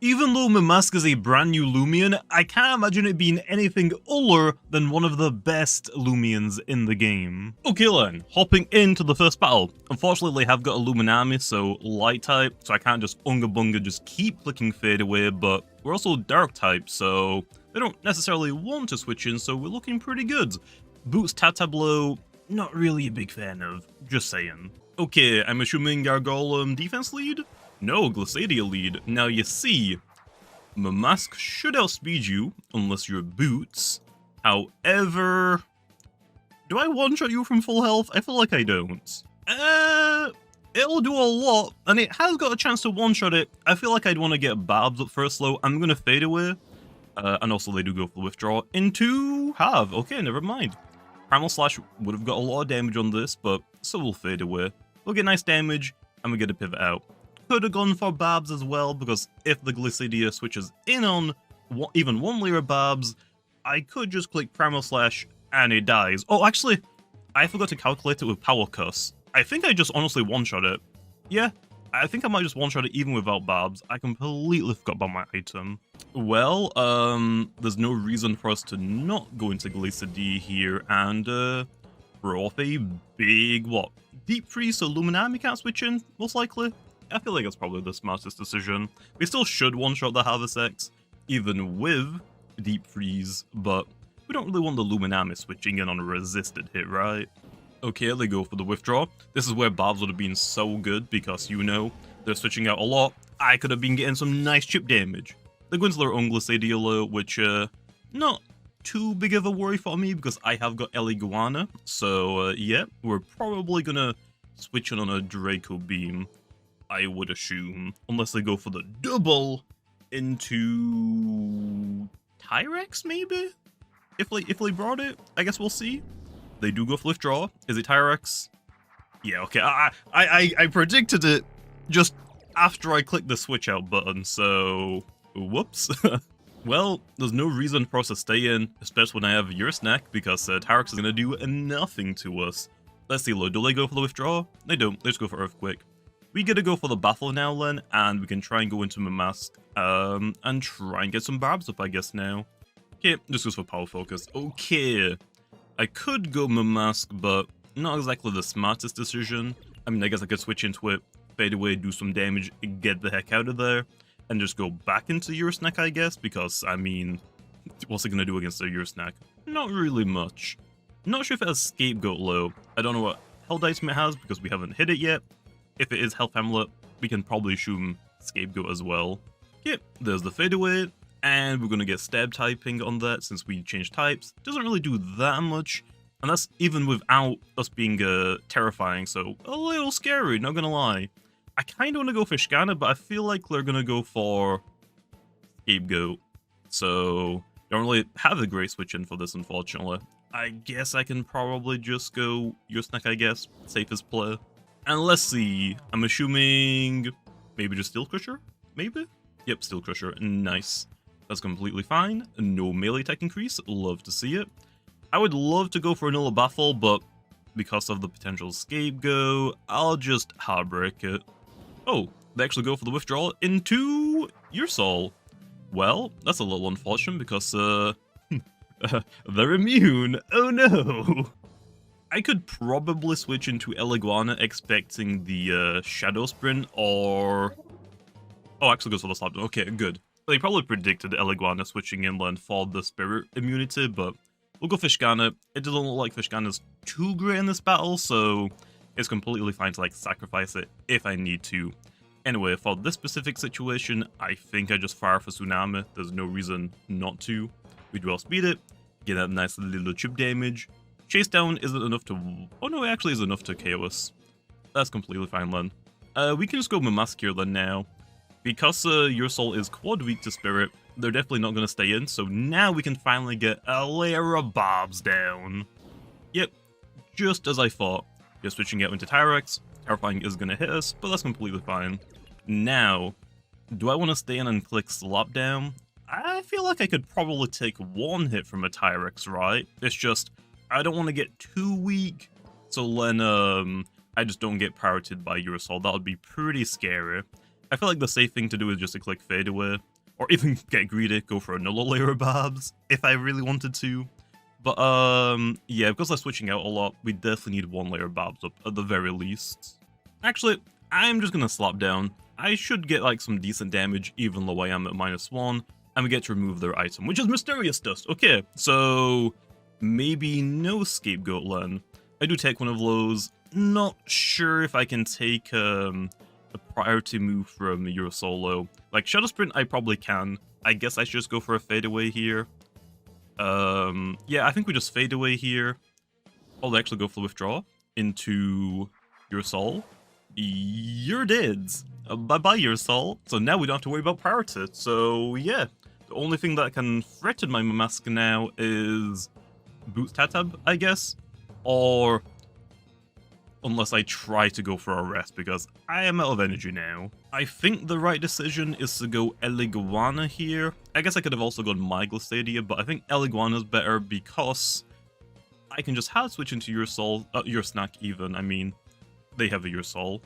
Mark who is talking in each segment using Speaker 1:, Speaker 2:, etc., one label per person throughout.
Speaker 1: Even though Mimask is a brand new Loomian, I can't imagine it being anything other than one of the best Loomians in the game. Okay then, hopping into the first battle. Unfortunately, they have got a Lumen army, so light type, so I can't just unga bunga just keep clicking fade away, but we're also dark type, so they don't necessarily want to switch in, so we're looking pretty good. Boots Tableau, not really a big fan of, just saying. Okay, I'm assuming our Golem defense lead? No, Glissadia lead. Now you see, Mimask should outspeed you, unless you're Boots. However, do I one-shot you from full health? I feel like I don't. It'll do a lot, and it has got a chance to one-shot it. I feel like I'd want to get Babs up first though. I'm gonna fade away. And also they do go for the withdraw into halve. Okay, never mind. Primal Slash would have got a lot of damage on this, but so will fade away. We'll get nice damage, and we get a pivot out. Could have gone for Babs as well, because if the Glissadia switches in on even one layer of Babs, I could just click Primal Slash and it dies. Oh, actually, I forgot to calculate it with Power Curse. I think I just honestly one-shot it. Yeah, I think I might just one-shot it even without Babs. I completely forgot about my item. Well, there's no reason for us to not go into Glissadia here and throw off a big, Deep Freeze so Luminami can't switch in, most likely? I feel like that's probably the smartest decision. We still should one-shot the Harvest X, even with Deep Freeze, but we don't really want the Luminami switching in on a resisted hit, right? Okay, they go for the withdraw. This is where Babs would have been so good, because you know, they're switching out a lot. I could have been getting some nice chip damage. They're going to their own Glissadia, which, not too big of a worry for me, because I have got Eliguana. So, yeah, we're probably gonna switch in on a Draco Beam, I would assume, unless they go for the double into Tyrex, maybe? If they brought it, I guess we'll see. They do go for withdraw. Is it Tyrex? Yeah, okay. I predicted it just after I clicked the switch out button, so whoops. Well, there's no reason for us to stay in, especially when I have your snack, because Tyrex is gonna do nothing to us. Let's see, do they go for the withdraw? They don't. They just go for Earthquake. We get to go for the battle now then, and we can try and go into Mimask, and try and get some barbs up, I guess, now. Okay, this goes for Power Focus. Okay, I could go Mimask, but not exactly the smartest decision. I mean, I guess I could switch into it, fade away, do some damage, get the heck out of there, and just go back into your snack, I guess, because, I mean, what's it gonna do against a your snack? Not really much. Not sure if it has Scapegoat low. I don't know what health item it has, because we haven't hit it yet. If it is Health Amulet, we can probably assume Scapegoat as well. Yep, there's the fadeaway, and we're gonna get stab typing on that since we changed types. Doesn't really do that much, and that's even without us being terrifying, so a little scary, not gonna lie. I kinda wanna go for Shkana, but I feel like they're gonna go for Scapegoat, so don't really have a great switch in for this, unfortunately. I guess I can probably just go your snack, I guess, safest play. And let's see, I'm assuming maybe just Steel Crusher? Maybe? Yep, Steel Crusher. Nice. That's completely fine. No melee attack increase. Love to see it. I would love to go for another Baffle, but because of the potential Scapegoat, I'll just Heartbreak it. Oh, they actually go for the withdrawal into your soul. Well, that's a little unfortunate because, they're immune. Oh no! I could probably switch into Eliguana expecting the Shadow Sprint, or... Oh, actually goes for the Slapdown. Okay, good. They probably predicted Eliguana switching inland for the Spirit immunity, but we'll go Fishkana. It doesn't look like Fishkana's too great in this battle, so it's completely fine to, like, sacrifice it if I need to. Anyway, for this specific situation, I think I just fire for Tsunami. There's no reason not to. We do outspeed it, get that nice little chip damage. Chase down isn't enough to... Oh no, it actually is enough to KO us. That's completely fine then. We can just go Mimask here then now. Because your soul is quad weak to Spirit, they're definitely not going to stay in, so now we can finally get a layer of Bobs down. Yep, just as I thought. Just switching out into Tyrex. Terrifying is going to hit us, but that's completely fine. Now, do I want to stay in and click Slap Down? I feel like I could probably take one hit from a Tyrex, right? It's just... I don't want to get too weak, so then I just don't get pirated by your soul. That would be pretty scary. I feel like the safe thing to do is just to click fade away. Or even get greedy, go for another layer of barbs, if I really wanted to. But, yeah, because I'm switching out a lot, we definitely need one layer of barbs up, at the very least. Actually, I'm just gonna slap down. I should get, like, some decent damage, even though I am at -1, and we get to remove their item, which is Mysterious Dust. Okay, so maybe no Scapegoat then. I do take one of those. Not sure if I can take, a priority move from your solo. Like, Shadow Sprint, I probably can. I guess I should just go for a fadeaway here. Yeah, I think we just fade away here. I'll actually go for the withdraw into your soul. You're dead. Bye-bye, your soul. So now we don't have to worry about priority. So, yeah. The only thing that can threaten my Mimask now is Boots Tatab, I guess. Or unless I try to go for a rest, because I am out of energy now. I think the right decision is to go Eliguana here. I guess I could have also gone My Glissadia, but I think Eliguana is better because I can just hard switch into your soul, your snack even. I mean, they have a your soul.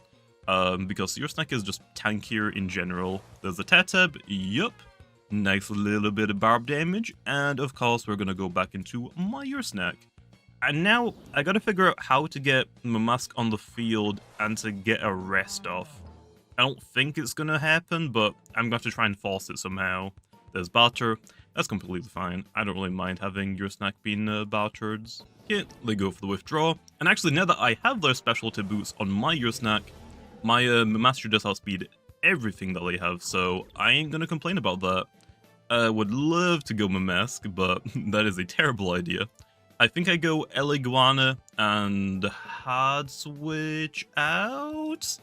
Speaker 1: Because your snack is just tankier in general. There's a Tatab, yup. Nice little bit of barb damage, and of course we're gonna go back into my your snack. And now, I gotta figure out how to get Mimask on the field and to get a rest off. I don't think it's gonna happen, but I'm going to have to try and force it somehow. There's Barter. That's completely fine. I don't really mind having your snack being bartered. Okay, they go for the withdraw. And actually, now that I have their specialty boots on my your snack, my Mimask should just outspeed everything that they have, so I ain't gonna complain about that. I would love to go Mimask, but that is a terrible idea. I think I go Eliguana and hard switch out?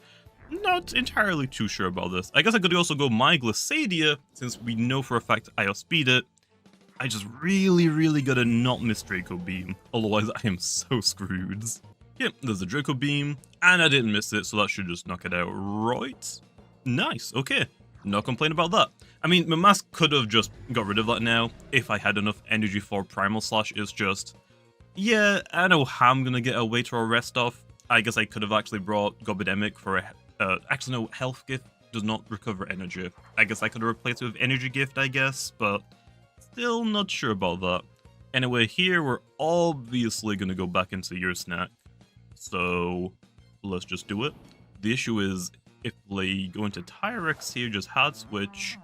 Speaker 1: Not entirely too sure about this. I guess I could also go My Glissadia, since we know for a fact I outspeed it. I just really gotta not miss Draco Beam, otherwise I am so screwed. Yep, there's a Draco Beam, and I didn't miss it, so that should just knock it out right. Nice, okay. No complaint about that. I mean, Mimask could have just got rid of that now, if I had enough energy for Primal Slash. It's just, yeah, I know how I'm gonna get a way to a rest off. I guess I could have actually brought Gobidemic for a, actually no, Health Gift does not recover energy. I guess I could have replaced it with Energy Gift, I guess, but still not sure about that. Anyway, here we're obviously gonna go back into your snack. So, let's just do it. The issue is, if they go into Tyrex here, just hard switch.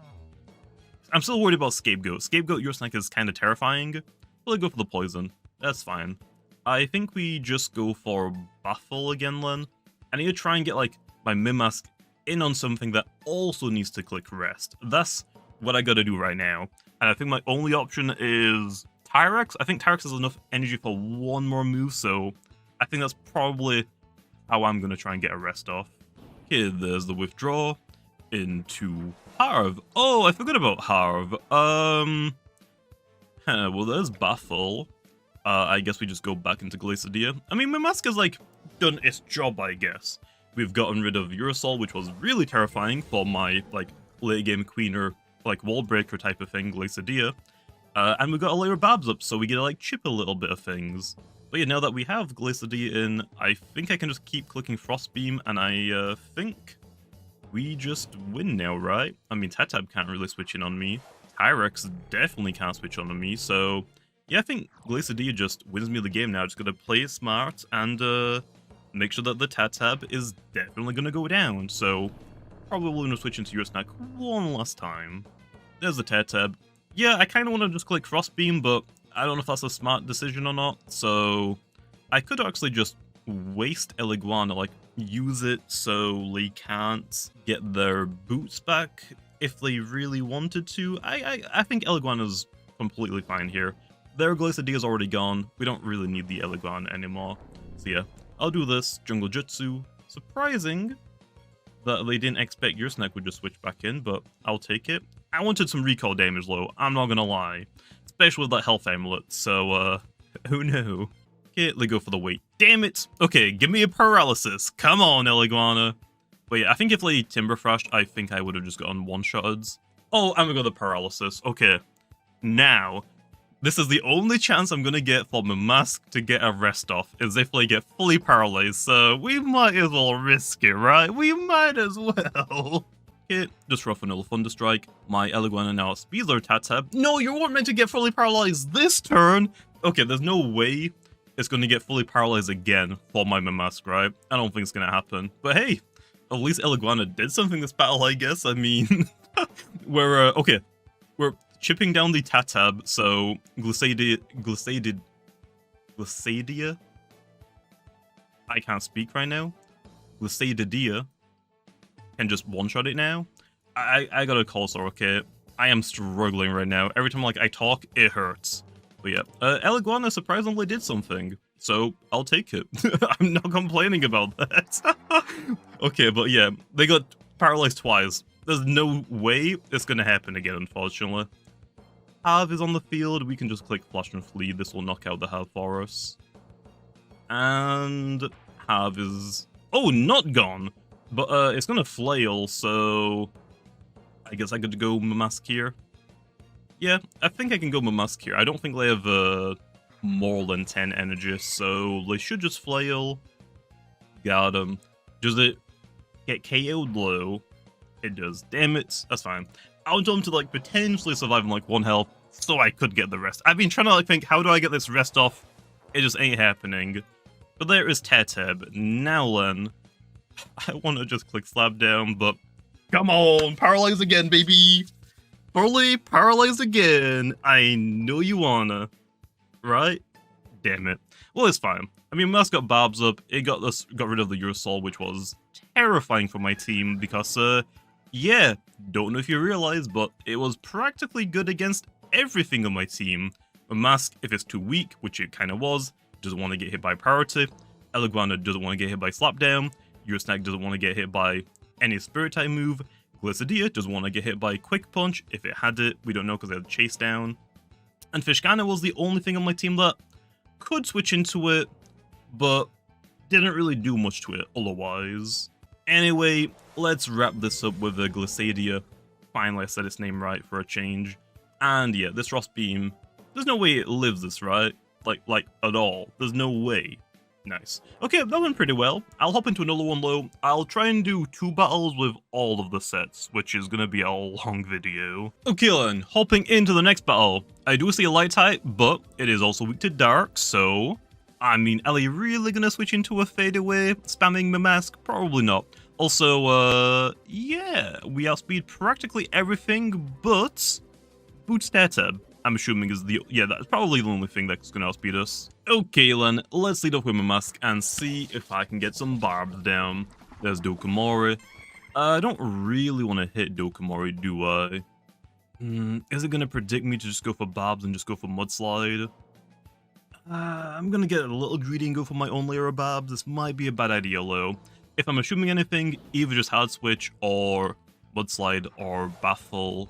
Speaker 1: I'm still worried about Scapegoat. Scapegoat, your snack is kind of terrifying. Well, I go for the poison. That's fine. I think we just go for Baffle again then. I need to try and get, like, my Mimask in on something that also needs to click rest. That's what I gotta do right now. And I think my only option is Tyrex. I think Tyrex has enough energy for one more move, so I think that's probably how I'm gonna try and get a rest off. Okay, there's the withdraw into Harv. Oh, I forgot about Harv. Well, there's Baffle. I guess we just go back into Glissadia. I mean, Mimask has, like, done its job, I guess. We've gotten rid of Urasol, which was really terrifying for my, like, late game queener, like, wall breaker type of thing, Glissadia. And we got a layer of Babs up, so we get to, like, chip a little bit of things. But yeah, now that we have Glissadia in, I think I can just keep clicking Frostbeam, and I think we just win now, right? I mean, Tatab can't really switch in on me. Tyrex definitely can't switch on me, so yeah, I think Glissadia just wins me the game now. Just gotta play smart and make sure that the Tatab is definitely gonna go down. So probably gonna switch into your snack one last time. There's the Tatab. Yeah, I kind of want to just click Frostbeam, but I don't know if that's a smart decision or not. So I could actually just waste Eliguana, like use it so they can't get their boots back if they really wanted to. I think Eliguana's completely fine here. Their Glissadia is already gone. We don't really need the Eliguana anymore. So yeah, I'll do this. Jungle Jutsu. Surprising that they didn't expect your snack would just switch back in, but I'll take it. I wanted some recall damage though, I'm not gonna lie. Especially with that health amulet, so who knew? Okay, they go for the weight. Damn it! Okay, give me a paralysis. Come on, Eliguana. But yeah, I think if they Timber Thrashed, I think I would have just gotten one-shotted. Oh, I'm gonna go the paralysis. Okay. Now, this is the only chance I'm gonna get for Mimask to get a rest off, is if they get fully paralyzed, so we might as well risk it, right? We might as well. Okay, just rough another Thunder Strike. My Eliguana now speeds our Tatab. No, you weren't meant to get fully paralyzed this turn! Okay, there's no way it's going to get fully paralyzed again for my Mimask, right? I don't think it's going to happen. But hey, at least Eliguana did something this battle, I guess. I mean, we're chipping down the Tatab, so Glissadia, I can't speak right now. Glissadia can just one-shot it now. I gotta call so okay. I am struggling right now. Every time like I talk, it hurts. But yeah, Eliguana surprisingly did something, so I'll take it. I'm not complaining about that. Okay, but yeah, they got paralyzed twice. There's no way it's gonna happen again, unfortunately. Have is on the field. We can just click Flash and Flee. This will knock out the Have for us. And Have is... oh, not gone! But it's gonna flail, so... I guess I could go Mimask here. Yeah, I think I can go Mimask here. I don't think they have more than 10 energy, so they should just flail. Got him. Does it get KO'd low? It does. Damn it. That's fine. I'll jump to like potentially survive on like 1 health, so I could get the rest. I've been trying to like think, how do I get this rest off? It just ain't happening. But there is Tatab. Now then, I want to just click Slap Down, but come on, paralyze again, baby. Fully paralyze again. I know you wanna, right? Damn it. Well, it's fine. I mean, Mimask got Barbs up. It got rid of the Eurosol, which was terrifying for my team because, yeah, don't know if you realize, but it was practically good against everything on my team. Mimask, if it's too weak, which it kind of was, doesn't want to get hit by priority. Eliguana doesn't want to get hit by Slapdown. Eurosnag doesn't want to get hit by any Spirit type move. Glissadia doesn't want to get hit by Quick Punch. If it had it, we don't know because it had Chase Down. And Fishkana was the only thing on my team that could switch into it, but didn't really do much to it otherwise. Anyway, let's wrap this up with a Glissadia. Finally, I said its name right for a change. And yeah, this Frost Beam, there's no way it lives this, right? Like at all. There's no way. Nice. Okay, that went pretty well. I'll hop into another one though. I'll try and do 2 battles with all of the sets, which is gonna be a long video. Okay then, hopping into the next battle. I do see a light type, but it is also weak to dark, so... I mean, are they really gonna switch into a fadeaway, spamming Mimask? Probably not. Also, yeah, we outspeed practically everything, but... Boots Tatab, I'm assuming is the... yeah, that's probably the only thing that's gonna outspeed us. Okay then, let's lead off with Mimask and see if I can get some barbs down. There's Dokomori. I don't really want to hit Dokomori, do I? Is it gonna predict me to just go for barbs and just go for Mudslide? I'm gonna get a little greedy and go for my own layer of barbs. This might be a bad idea though. If I'm assuming anything, either just Hard Switch or Mudslide or Baffle.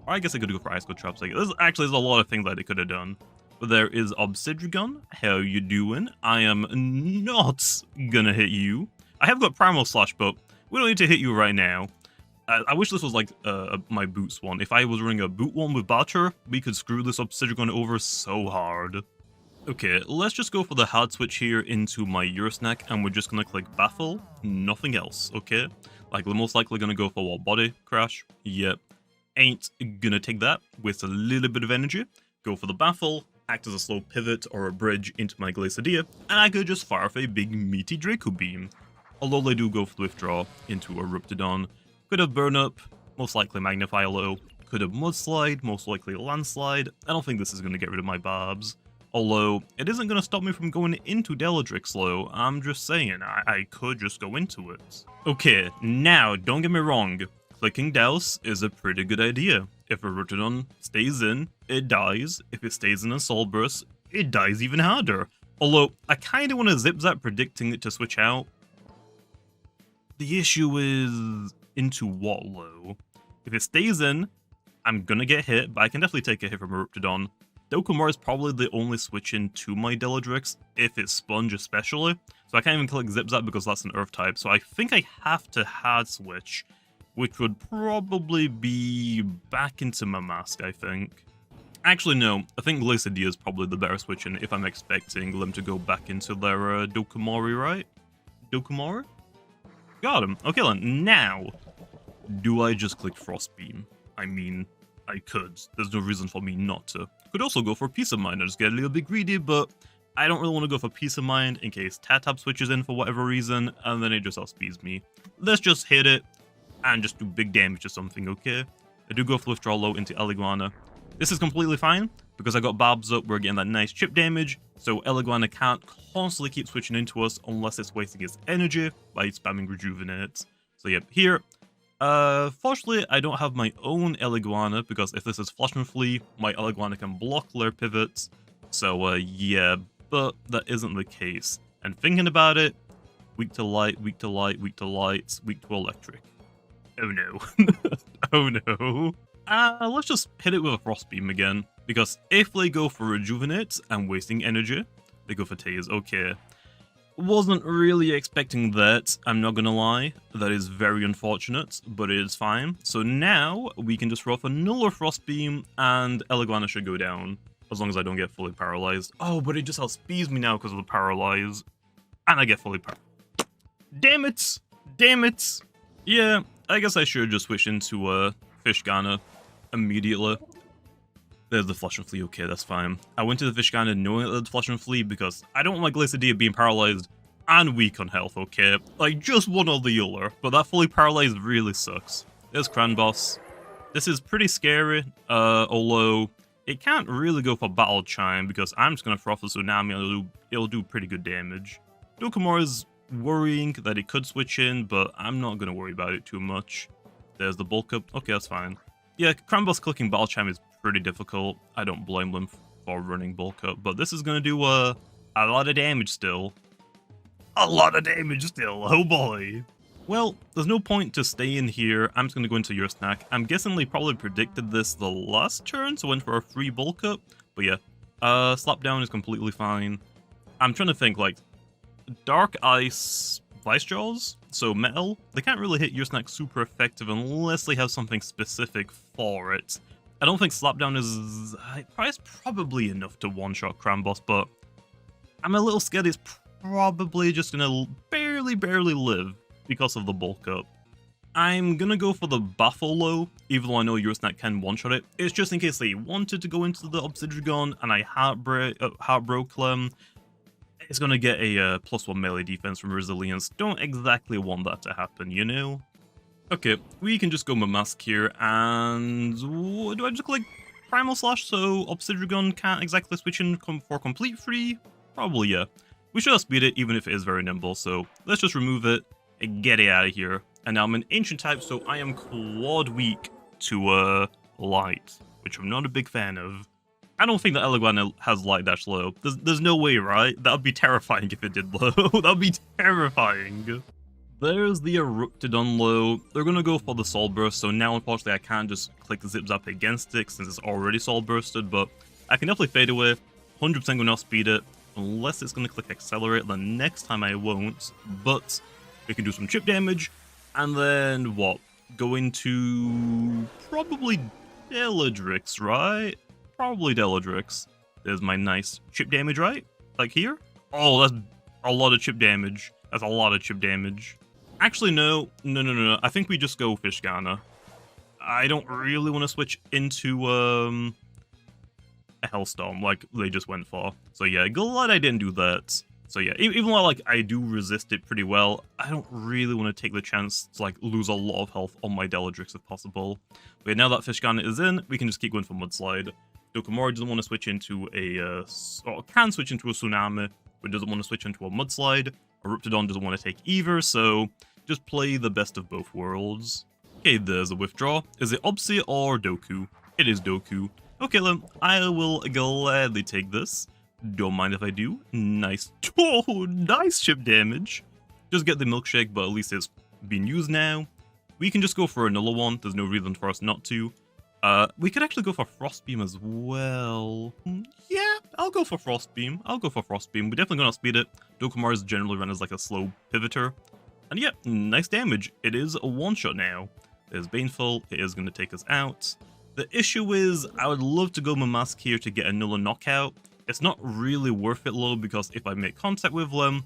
Speaker 1: Or I guess I could go for Ice Cold Traps. There's a lot of things that I could have done. But there is Obsidian. How you doing? I am not gonna hit you. I have got Primal Slash, but we don't need to hit you right now. I wish this was like my Boots one. If I was running a Boot one with Batcher, we could screw this Obsidian over so hard. Okay, let's just go for the Hard Switch here into my Eurosnack, and we're just gonna click Baffle, nothing else, okay? Like, we're most likely gonna go for what, Body Crash? Yep. Ain't gonna take that, waste a little bit of energy, go for the Baffle, act as a slow pivot or a bridge into my Glissadia, and I could just fire off a big meaty Draco Beam. Although they do go for Withdraw into a Ruptidon. Could have Burn Up, most likely Magnify Low, could have Mudslide, most likely Landslide. I don't think this is gonna get rid of my Barbs. Although, it isn't going to stop me from going into Deladrix low, I'm just saying, I could just go into it. Okay, now, don't get me wrong, clicking Douse is a pretty good idea. If a Rotodon stays in, it dies. If it stays in a Soul Burst, it dies even harder. Although, I kind of want to Zip Zap predicting it to switch out. The issue is, into what low? If it stays in, I'm going to get hit, but I can definitely take a hit from a Ruptidon. Dokkamora is probably the only switch in to my Deladrix, if it's Sponge especially. So I can't even click Zip Zap because that's an Earth type. So I think I have to Hard Switch, which would probably be back into Mimask, I think. Actually, no. I think Glissadia is probably the better switch in if I'm expecting them to go back into their Dokkamori, right? Dokkamori? Got him. Okay then, now. Do I just click Frost Beam? I mean, I could. There's no reason for me not to. Could also go for Peace of Mind. I just get a little bit greedy, but I don't really want to go for Peace of Mind in case Tatab switches in for whatever reason, and then it just outspeeds me. Let's just hit it and just do big damage or something, okay? I do go for Withdraw Low into Eliguana. This is completely fine, because I got Barbs up, we're getting that nice chip damage, so Eliguana can't constantly keep switching into us unless it's wasting its energy by spamming Rejuvenate. So yep, here. Fortunately, I don't have my own Eliguana, because if this is Flash and Flee, my Eliguana can block their pivots. So yeah, but that isn't the case. And thinking about it, weak to light, weak to light, weak to light, weak to electric. Oh no. Oh no. Let's just hit it with a Frost Beam again, because if they go for Rejuvenate and wasting energy, they go for Tase, okay. Wasn't really expecting that, I'm not gonna lie. That is very unfortunate, but it is fine. So now, we can just roll for another Frost Beam, and Eliguana should go down, as long as I don't get fully paralyzed. Oh, but it just outspeeds me now because of the paralyze, and I get fully paralyzed. Damn it! Damn it! Yeah, I guess I should just switch into Fishgana immediately. There's the Flush and Flee, okay, that's fine. I went to the Fishgana knowing that there's Flush and Flee because I don't want my Glacidia being paralyzed and weak on health, okay? Like, just one or the other, but that fully paralyzed really sucks. There's Cranboss. This is pretty scary, although it can't really go for Battle Chime because I'm just gonna throw off the Tsunami and it'll do pretty good damage. Dokkamora is worrying that it could switch in, but I'm not gonna worry about it too much. There's the bulk up. Okay, that's fine. Yeah, Cranboss clicking Battle Chime is pretty difficult. I don't blame them for running bulk up, but this is gonna do a lot of damage still. A lot of damage still, oh boy. Well, there's no point to stay in here. I'm just gonna go into your snack. I'm guessing they probably predicted this the last turn, so went for a free bulk up. But yeah, Slap Down is completely fine. I'm trying to think, like, Dark Ice Vice Jaws, so Metal, they can't really hit your snack super effective unless they have something specific for it. I don't think Slapdown is probably enough to one-shot Cranboss, but I'm a little scared it's probably just gonna barely live because of the bulk up. I'm gonna go for the Baffle Low, even though I know your snack can one-shot it. It's just in case they wanted to go into the Obsidian and I heartbroke them. It's gonna get a +1 melee defense from Resilience. Don't exactly want that to happen, you know? Okay, we can just go Mimask here, and do I just click Primal Slash so Obsidian can't exactly switch in for complete free? Probably, yeah. We should outspeed it, even if it is very nimble, so let's just remove it and get it out of here. And now I'm an Ancient type, so I am quad weak to Light, which I'm not a big fan of. I don't think that Eliguana has Light Dash low. There's no way, right? That would be terrifying if it did low. That would be terrifying. There's the Eruptidon low. They're gonna go for the Soul Burst, so now unfortunately I can't just click the Zip Zap against it since it's already Soul Bursted, but I can definitely Fade Away. 100% gonna outspeed it, unless it's gonna click Accelerate, the next time I won't, but we can do some chip damage, and then what? Go into probably Deladrix, right? Probably Deladrix. There's my nice chip damage, right? Like here? Oh, that's a lot of chip damage. That's a lot of chip damage. Actually, no. I think we just go Fishgana. I don't really want to switch into a Hellstorm like they just went for. So yeah, glad I didn't do that. So yeah, even though like I do resist it pretty well, I don't really want to take the chance to like lose a lot of health on my Deladrix if possible. But yeah, now that Fishgana is in, we can just keep going for Mudslide. Dokkamora doesn't want to switch into a, or can switch into a Tsunami, but doesn't want to switch into a Mudslide. Eruptidon doesn't want to take either, so just play the best of both worlds. Okay, there's a withdraw. Is it Obsi or Doku? It is Doku. Okay then, I will gladly take this. Don't mind if I do. Nice. Oh, nice chip damage. Just get the milkshake, but at least it's been used now. We can just go for another one. There's no reason for us not to. We could actually go for Frost Beam as well. Yeah, I'll go for Frost Beam. We're definitely gonna speed it. Dokkamora is generally run as like a slow pivoter. And yeah, nice damage. It is a one-shot now. There's Baneful. It is gonna take us out. The issue is, I would love to go Mimask here to get another knockout. It's not really worth it though, because if I make contact with them,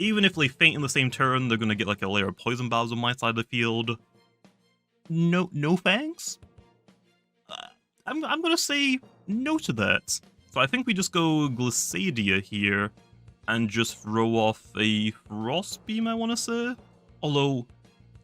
Speaker 1: even if they faint in the same turn, they're gonna get like a layer of poison barbs on my side of the field. no thanks. I'm gonna say no to that. So I think we just go Glissadia here and just throw off a Frost Beam, I want to say. Although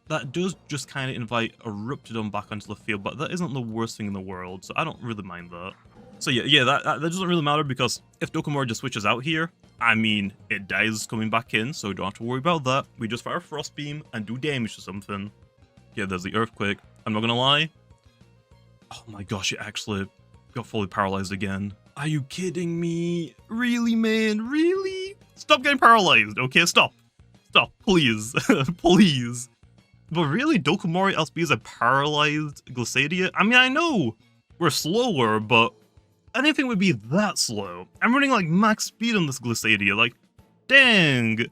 Speaker 1: that does just kind of invite Eruptidon back onto the field, but that isn't the worst thing in the world, so I don't really mind that. So yeah, that doesn't really matter, because if Dokkamori just switches out here, I mean, it dies coming back in, so don't have to worry about that. We just fire Frost Beam and do damage to something. Yeah, there's the Earthquake. I'm not gonna lie. Oh my gosh, it actually got fully paralyzed again. Are you kidding me? Really, man? Really? Stop getting paralyzed, okay? Stop. Stop, please. Please. But really, Dokkamori LSP is a paralyzed Glissadia? I mean, I know we're slower, but I didn't think it would be that slow. I'm running like max speed on this Glissadia, like, dang.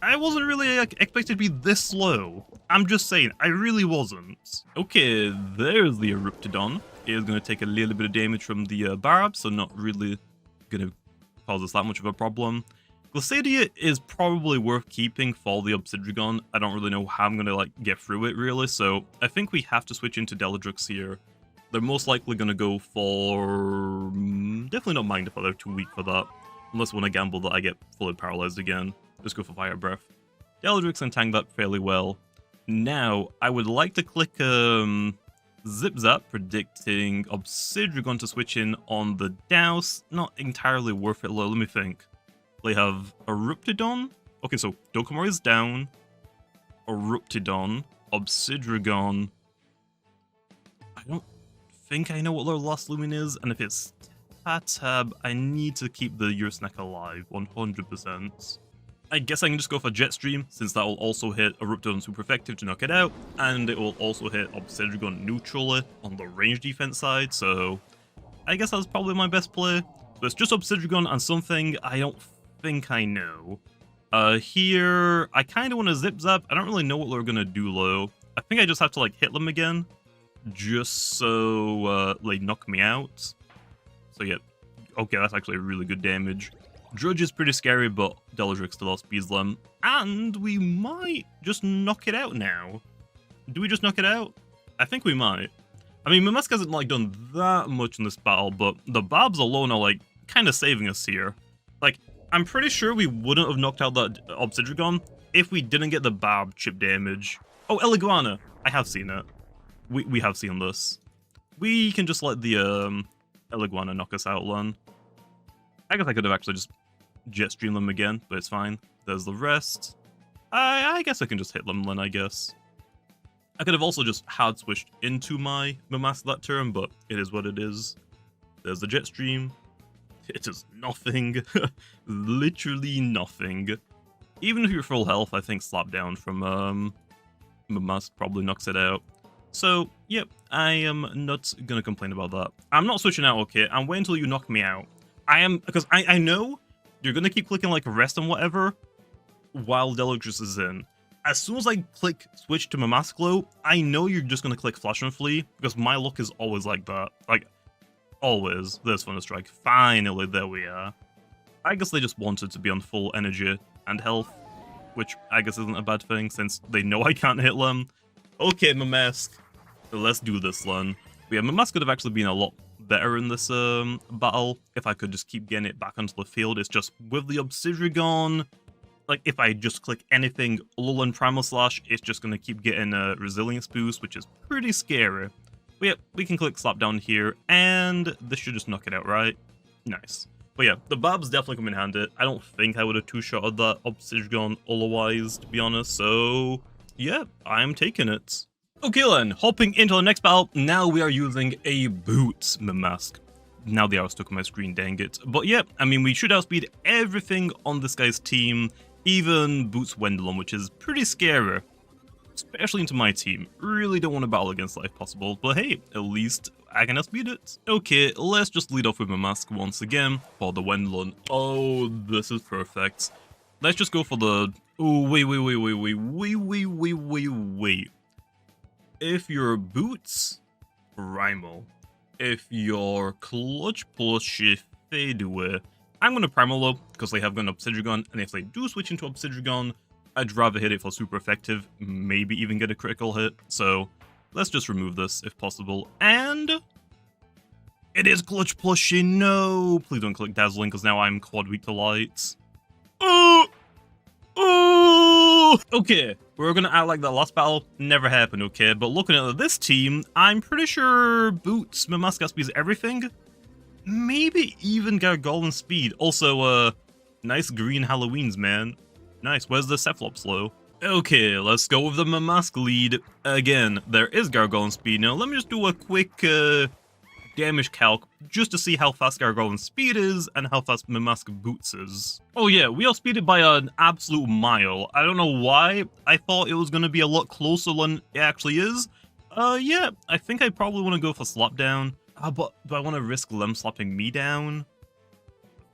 Speaker 1: I wasn't really expected to be this slow. I'm just saying, I really wasn't. Okay, there's the Eruptidon. It is going to take a little bit of damage from the Barb, so not really going to cause us that much of a problem. Glissadia is probably worth keeping for the Obsidian. I don't really know how I'm going to like get through it really, so I think we have to switch into Deladrix here. They're most likely going to go for... definitely not Magnifier, they're too weak for that. Unless when I gamble that I get fully paralyzed again. Just go for Fire Breath. Deladrix can tank that fairly well. Now, I would like to click Zip Zap, predicting Obsidian to switch in on the Douse. Not entirely worth it, let me think. They have Eruptidon. Okay, so Dokkamori is down. Eruptidon. Obsidian. I don't think I know what their last Loomian is, and if it's Tatab, I need to keep the Ursnack alive, 100%. I guess I can just go for Jetstream, since that will also hit Eruptidon super effective to knock it out, and it will also hit Obsidian neutrally on the range defense side, so I guess that's probably my best play. So it's just Obsidian and something I don't think I know. Here, I kind of want to Zip Zap. I don't really know what they're going to do, though. I think I just have to, like, hit them again, just so they knock me out. So yeah, okay, that's actually really good damage. Drudge is pretty scary, but Deladrix still outspeeds them. And we might just knock it out now. Do we just knock it out? I think we might. I mean, Mimask hasn't like done that much in this battle, but the Barbs alone are like kind of saving us here. Like, I'm pretty sure we wouldn't have knocked out that Obsidian if we didn't get the Barb chip damage. Oh, Eliguana. I have seen it. We have seen this. We can just let the Eliguana knock us out then. I guess I could have actually just Jetstream them again, but it's fine. There's the rest. I guess I can just hit them then, I guess. I could have also just hard switched into my Mimask that turn, but it is what it is. There's the Jetstream. It is nothing. Literally nothing. Even if you're full health, I think Slapdown from Mimask probably knocks it out. So, yep, I am not gonna complain about that. I'm not switching out, okay? I'm waiting until you knock me out. Because I know you're gonna keep clicking like rest and whatever while Deladrix is in. As soon as I click switch to Mimask Glow, I know you're just gonna click Flash and Flee, because my luck is always like that. Like, always. There's Thunder Strike. Finally, there we are. I guess they just wanted to be on full energy and health, which I guess isn't a bad thing, since they know I can't hit them. Okay, Mimask. Let's do this then. But yeah, Mimask could have actually been a lot better in this battle if I could just keep getting it back onto the field. It's just with the Obsidian, like if I just click anything Lull and Primal Slash, it's just going to keep getting a resilience boost, which is pretty scary. But yeah, we can click Slap down here, and this should just knock it out, right? Nice. But yeah, the Barbs definitely come in handy. I don't think I would have two-shotted that Obsidian otherwise, to be honest, so yeah, I'm taking it. Okay then, hopping into the next battle, now we are using a Boots Mimask. Now the arrow stuck on my screen, dang it. But yeah, I mean, we should outspeed everything on this guy's team, even Boots Wendelin, which is pretty scary. Especially into my team. Really don't want to battle against life possible, but hey, at least I can outspeed it. Okay, let's just lead off with Mimask once again for the Wendelin. Oh, this is perfect. Let's just go for the... Oh, wait. If your Boots, Primal. If your Clutch plus Shift Fade away, I'm going to Primal though, because they have got an Obsidian, and if they do switch into Obsidian, I'd rather hit it for super effective, maybe even get a critical hit. So let's just remove this if possible. And it is clutch plushing. No, please don't click dazzling because now I'm quad weak to lights. Oh, oh. Okay, we're gonna act like that last battle never happened. Okay, but looking at this team, I'm pretty sure Boots, Mimask speed is everything. Maybe even Gargoyle and speed. Also, nice green Halloweens, man. Nice. Where's the Cephalop slow? Okay, let's go with the Mimask lead. Again, there is Gargoyle and speed. Now, let me just do a quick damage calc just to see how fast Gargoyle and speed is and how fast Mimask Boots is. Oh yeah, we outspeeded by an absolute mile. I don't know why. I thought it was going to be a lot closer than it actually is. Yeah, I think I probably want to go for slap down. But do I want to risk them slapping me down?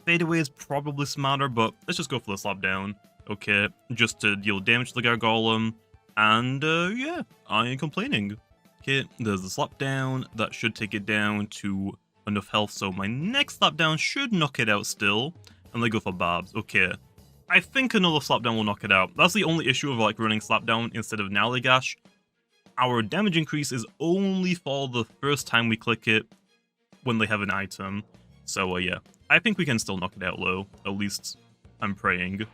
Speaker 1: Fadeaway is probably smarter, but let's just go for the slap down. Okay, just to deal damage to the Gargolem. And yeah, I ain't complaining. Okay, there's the slap down. That should take it down to enough health, so my next slap down should knock it out still. And they go for Barbs. Okay, I think another slap down will knock it out. That's the only issue of like running slap down instead of Naligash. Our damage increase is only for the first time we click it when they have an item. So yeah, I think we can still knock it out low. At least I'm praying.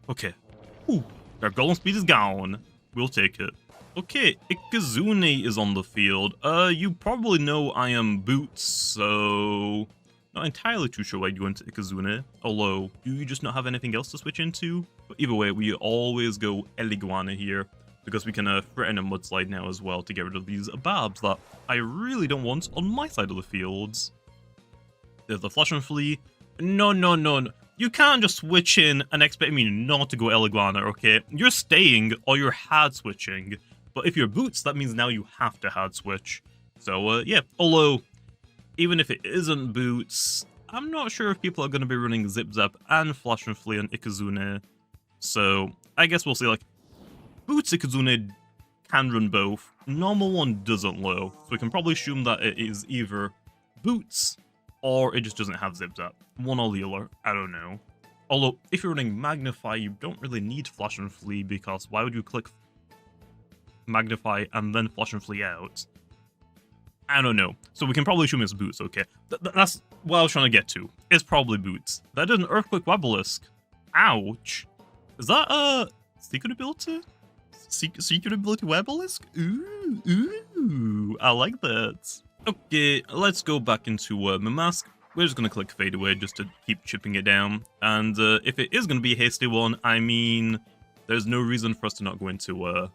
Speaker 1: Okay. Ooh, our golem speed is gone. We'll take it. Okay, Ikazune is on the field. You probably know I am Boots, so not entirely too sure why you went to Ikazune. Although, do you just not have anything else to switch into? But either way, we always go Eliguana here, because we can threaten a Mudslide now as well to get rid of these Barbs that I really don't want on my side of the fields. There's the Flash and Flee. No. You can't just switch in and expect me not to go Eliguana, okay? You're staying or you're hard switching. But if you're Boots, that means now you have to hard switch. So, yeah. Although, even if it isn't Boots, I'm not sure if people are going to be running Zip Zap and Flash and Flee on Ikazune. So, I guess we'll see, like, Boots Ikazune can run both. Normal one doesn't low. So we can probably assume that it is either Boots or it just doesn't have Zip Zap. One or the other, I don't know. Although, if you're running Magnify, you don't really need Flash and Flee, because why would you click Magnify and then Flash and Flee out? I don't know. So we can probably assume it's Boots, okay. That's what I was trying to get to. It's probably Boots. That did an Earthquake Wobelisk. Ouch. Is that a secret ability? Secret ability Wobelisk? Ooh, I like that. Okay, let's go back into Mimask. We're just going to click Fade Away just to keep chipping it down. And if it is going to be a hasty one, I mean, there's no reason for us to not go into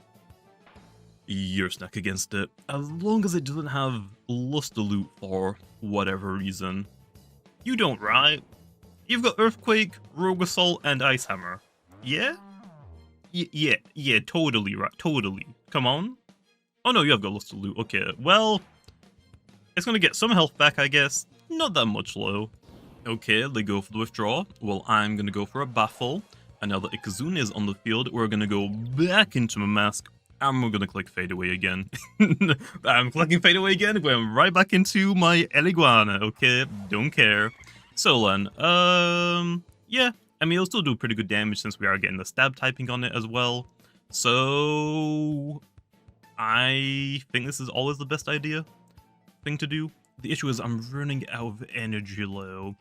Speaker 1: Year Snack against it. As long as it doesn't have Luster-Loot for whatever reason. You don't, right? You've got Earthquake, Rogue Assault, and Ice Hammer. Yeah? Yeah, totally right, totally. Come on. Oh no, you have got Luster-Loot. Okay, well, it's going to get some health back, I guess. Not that much low. Okay, they go for the withdraw. Well, I'm going to go for a Baffle. And now that Ikazune is on the field, we're going to go back into Mimask. And we're going to click Fade Away again. I'm clicking Fade Away again, going right back into my Eliguana. Okay, don't care. So then, yeah. I mean, it'll still do pretty good damage since we are getting the stab typing on it as well. So I think this is always the best thing to do. The issue is I'm running out of energy low.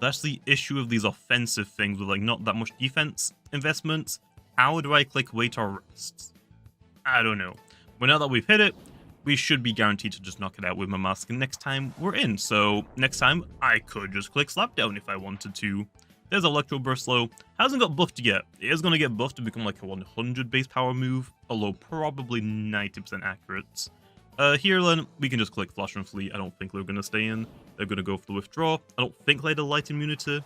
Speaker 1: That's the issue of these offensive things with like not that much defense investments. How do I click wait or rest? I don't know. But now that we've hit it, we should be guaranteed to just knock it out with Mimask next time we're in. So next time I could just click Slapdown if I wanted to. There's Electro Burst low. Hasn't got buffed yet. It is going to get buffed to become like a 100 base power move, although probably 90% accurate. Here then, we can just click Flash and Flee. I don't think they're going to stay in. They're going to go for the withdraw. I don't think they had a light immunity.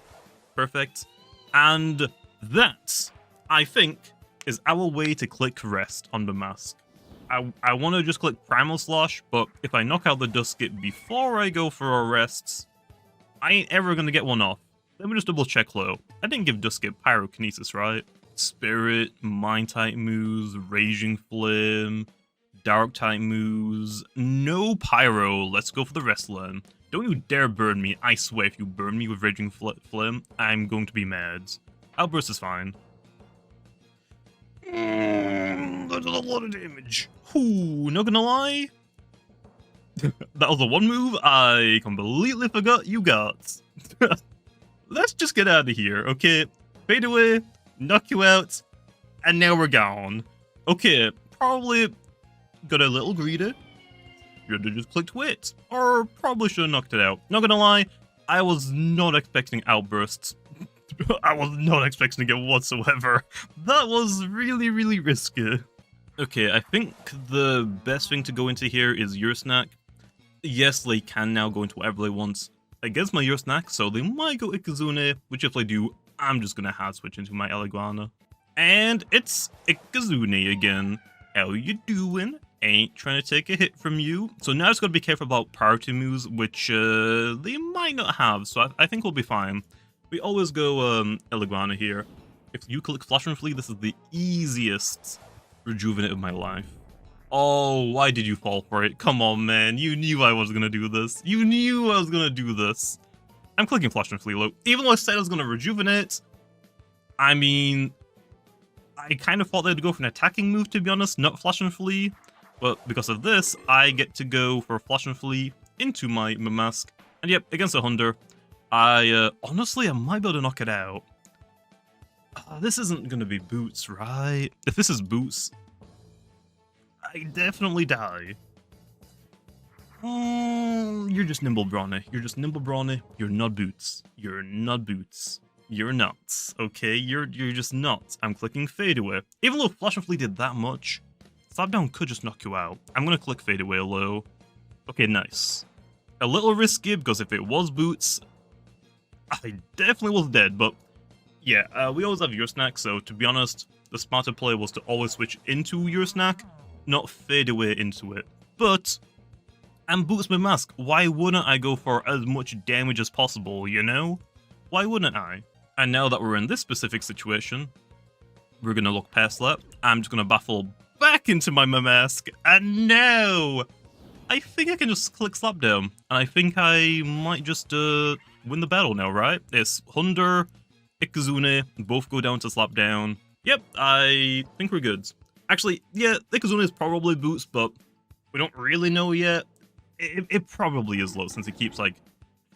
Speaker 1: Perfect. And that, I think, is our way to click rest on the mask. I want to just click Primal Slash, but if I knock out the Duskit before I go for a rest, I ain't ever going to get one off. Let me just double check low. I didn't give Duskit Pyrokinesis, right? Spirit, Mind type moves, Raging Flame, Dark type moves. No Pyro. Let's go for the rest then. Don't you dare burn me. I swear if you burn me with Raging Flame, I'm going to be mad. Outburst is fine. That's a lot of damage. Ooh, not gonna lie. That was the one move I completely forgot you got. Let's just get out of here, okay? Fade away, knock you out, and now we're gone. Okay, probably got a little greedy. Should have just clicked wait, or probably should have knocked it out. Not gonna lie, I was not expecting outbursts. I was not expecting it whatsoever. That was really, really risky. Okay, I think the best thing to go into here is your snack. Yes, they can now go into whatever they want against my your snack, so they might go Ikazune, which if they do, I'm just gonna hard switch into my Eliguana. And it's Ikazune again. How you doing? Ain't trying to take a hit from you. So now it's gotta be careful about priority moves, which they might not have, so I think we'll be fine. We always go Eliguana here. If you click Flash and Flee, this is the easiest rejuvenate of my life. Oh, why did you fall for it? Come on, man. You knew I was gonna do this. You knew I was gonna do this. I'm clicking Flash and Flee, look. Even though I said I was gonna rejuvenate, I mean, I kind of thought they'd go for an attacking move, to be honest, not Flash and Flee. But because of this, I get to go for Flash and Flee into my Mimask. And yep, against a Hunter, honestly, I might be able to knock it out. This isn't gonna be Boots, right? If this is Boots, I definitely die. You're just Nimble Brawny. You're just Nimble Brawny. You're not Boots. You're not Boots. You're nuts. Okay, you're just nuts. I'm clicking Fade Away. Even though Flash and Flee did that much, Slapdown could just knock you out. I'm gonna click Fade Away low. Okay, nice. A little risky because if it was Boots, I definitely was dead, but yeah, we always have your snack, so to be honest, the smarter play was to always switch into your snack, not fade away into it. But I'm Boots Mimask. Why wouldn't I go for as much damage as possible, you know? Why wouldn't I? And now that we're in this specific situation, we're gonna look past that. I'm just gonna baffle back into my Mimask, and now I think I can just click Slapdown, and I think I might just win the battle now, right? It's Hunter, Ikazune, both go down to Slapdown. Yep, I think we're good. Actually, yeah, Ikazune is probably Boots, but we don't really know yet. It probably is low since it keeps like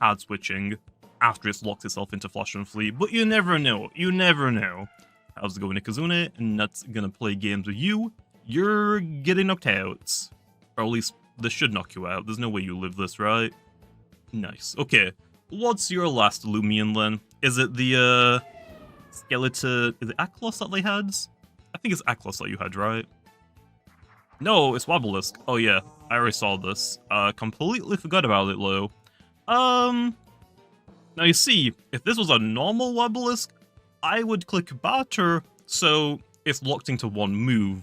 Speaker 1: hard switching after it's locked itself into Flash and Flee, but you never know. You never know. How's it going, Ikazune? Not gonna play games with you. You're getting knocked out. Or at least this should knock you out. There's no way you live this, right? Nice. Okay. What's your last Loomian then? Is it the skeleton? Is it Aklos that they had? I think it's Aklos that you had, right? No, it's Wobbleisk. Oh yeah, I already saw this. Completely forgot about it, Lo. Now you see, if this was a normal Wobbleisk, I would click Batter, so it's locked into one move.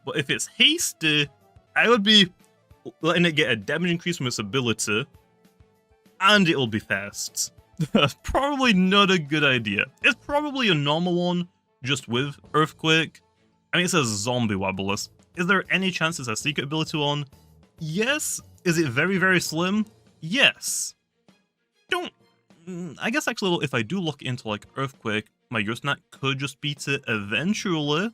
Speaker 1: But if it's hasty, I would be letting it get a damage increase from its ability, and it'll be fast. That's probably not a good idea. It's probably a normal one, just with Earthquake. I mean, it says Zombie Wobbleisk. Is there any chance it's a secret ability on? Yes. Is it very, very slim? Yes. I guess actually, if I do look into like Earthquake, my Ursnat could just beat it eventually.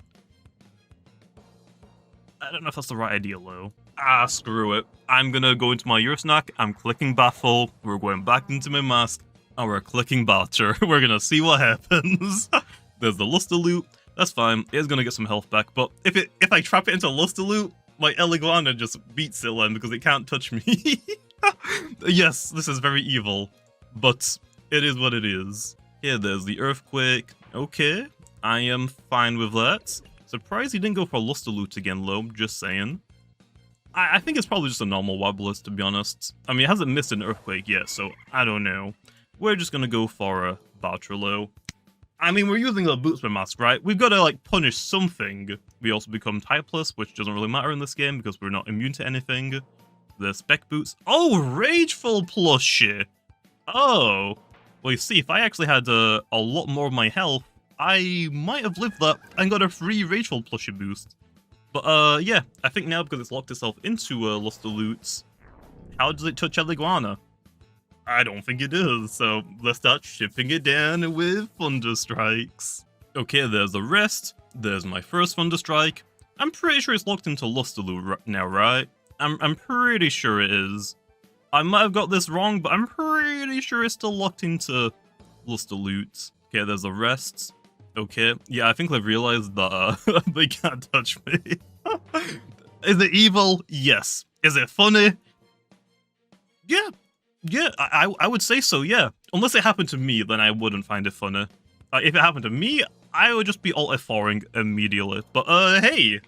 Speaker 1: I don't know if that's the right idea, though. Ah, screw it. I'm gonna go into my Ursnack, I'm clicking Baffle, we're going back into my mask, and we're clicking Batter. We're gonna see what happens. There's the Luster Loot. That's fine. It's gonna get some health back, but if I trap it into Luster Loot, my Eliguana just beats it then because it can't touch me. Yes, this is very evil, but it is what it is. Here, there's the Earthquake. Okay, I am fine with that. Surprised he didn't go for Luster Loot again, Lo, just saying. I think it's probably just a normal Wobbleisk, to be honest. I mean, it hasn't missed an Earthquake yet, so I don't know. We're just gonna go for a Boutrelo. I mean, we're using the Bootsman mask, right? We've got to, like, punish something. We also become typeless, which doesn't really matter in this game because we're not immune to anything. The Spec Boots. Oh, Rageful plushie! Oh. Well, you see, if I actually had a lot more of my health, I might have lived that and got a free Rageful plushie boost. But, yeah, I think now because it's locked itself into Luster Loots, how does it touch Eliguana? I don't think it is, so let's start shipping it down with Thunder Strikes. Okay, there's the rest. there's my first Thunderstrike. I'm pretty sure it's locked into Lusterloot now, right? I'm pretty sure it is. I might have got this wrong, but I'm pretty sure it's still locked into Lusterloot. Okay, there's the rest. Okay, yeah, I think they've realized that they can't touch me. Is it evil? Yes. Is it funny? Yeah. Yeah, I would say so, yeah. Unless it happened to me, then I wouldn't find it funny. If it happened to me, I would just be alt F4ing immediately. But, hey,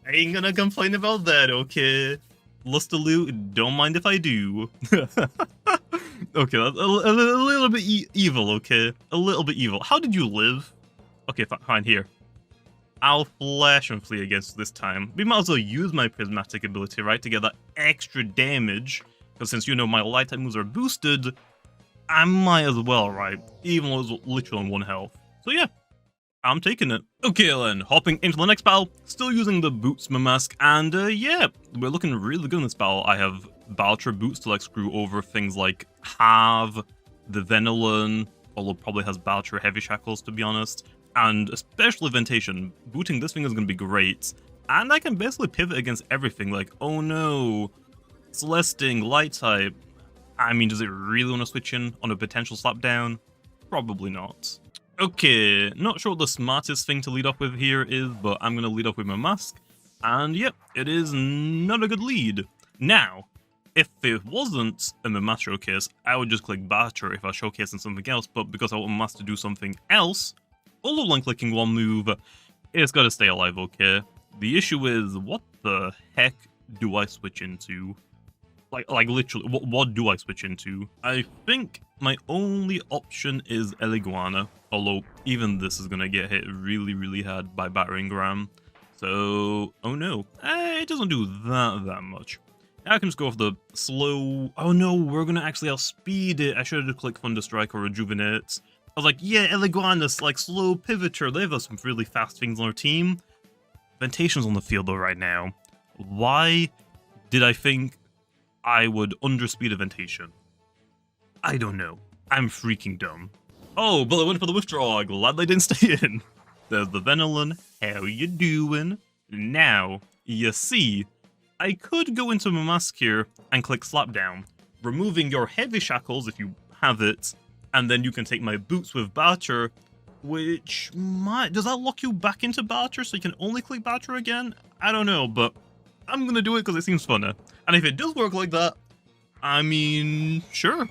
Speaker 1: I ain't gonna complain about that, okay? Lusterloot, don't mind if I do. Okay, that's a little bit evil, okay? A little bit evil. How did you live? Okay, fine, here. I'll flash and flee against this time. We might as well use my prismatic ability, right, to get that extra damage. Because since you know my light type moves are boosted, I might as well, right? Even though it's literally on 1 health. So yeah, I'm taking it. Okay then, hopping into the next battle, still using the boots Mimask, and yeah, we're looking really good in this battle. I have Baltra boots to like screw over things like Have, the Venolin, although probably has Baltra heavy shackles to be honest, and especially Ventation. Booting this thing is going to be great, and I can basically pivot against everything like, oh no, Celesting, light type. I mean, does it really want to switch in on a potential slapdown? Probably not. Okay, not sure what the smartest thing to lead off with here is, but I'm going to lead off with my mask. And yep, it is not a good lead. Now, if it wasn't a Mimask showcase, I would just click Barter if I was showcasing something else, but because I want Mimask to do something else, although when clicking one move, it's got to stay alive, okay? The issue is, what the heck do I switch into? Like literally, what do I switch into? I think my only option is Eliguana, although even this is gonna get hit really, really hard by Battering Ram. So, oh no, it doesn't do that much. I can just go off the slow. Oh no, we're gonna actually outspeed it. I should have clicked Thunderstrike or Rejuvenate. I was like, yeah, Eliguana's like slow pivoter. They've got some really fast things on our team. Ventation's on the field though right now. Why did I think I would underspeed a Ventation? I don't know. I'm freaking dumb. Oh, but I went for the withdrawal. Glad they didn't stay in. There's the Venolin. How you doing? Now, you see, I could go into Mimask here and click Slapdown, removing your heavy shackles if you have it, and then you can take my boots with Barter, which might... Does that lock you back into Barter so you can only click Barter again? I don't know, but I'm gonna do it because it seems funner. And if it does work like that, I mean, sure.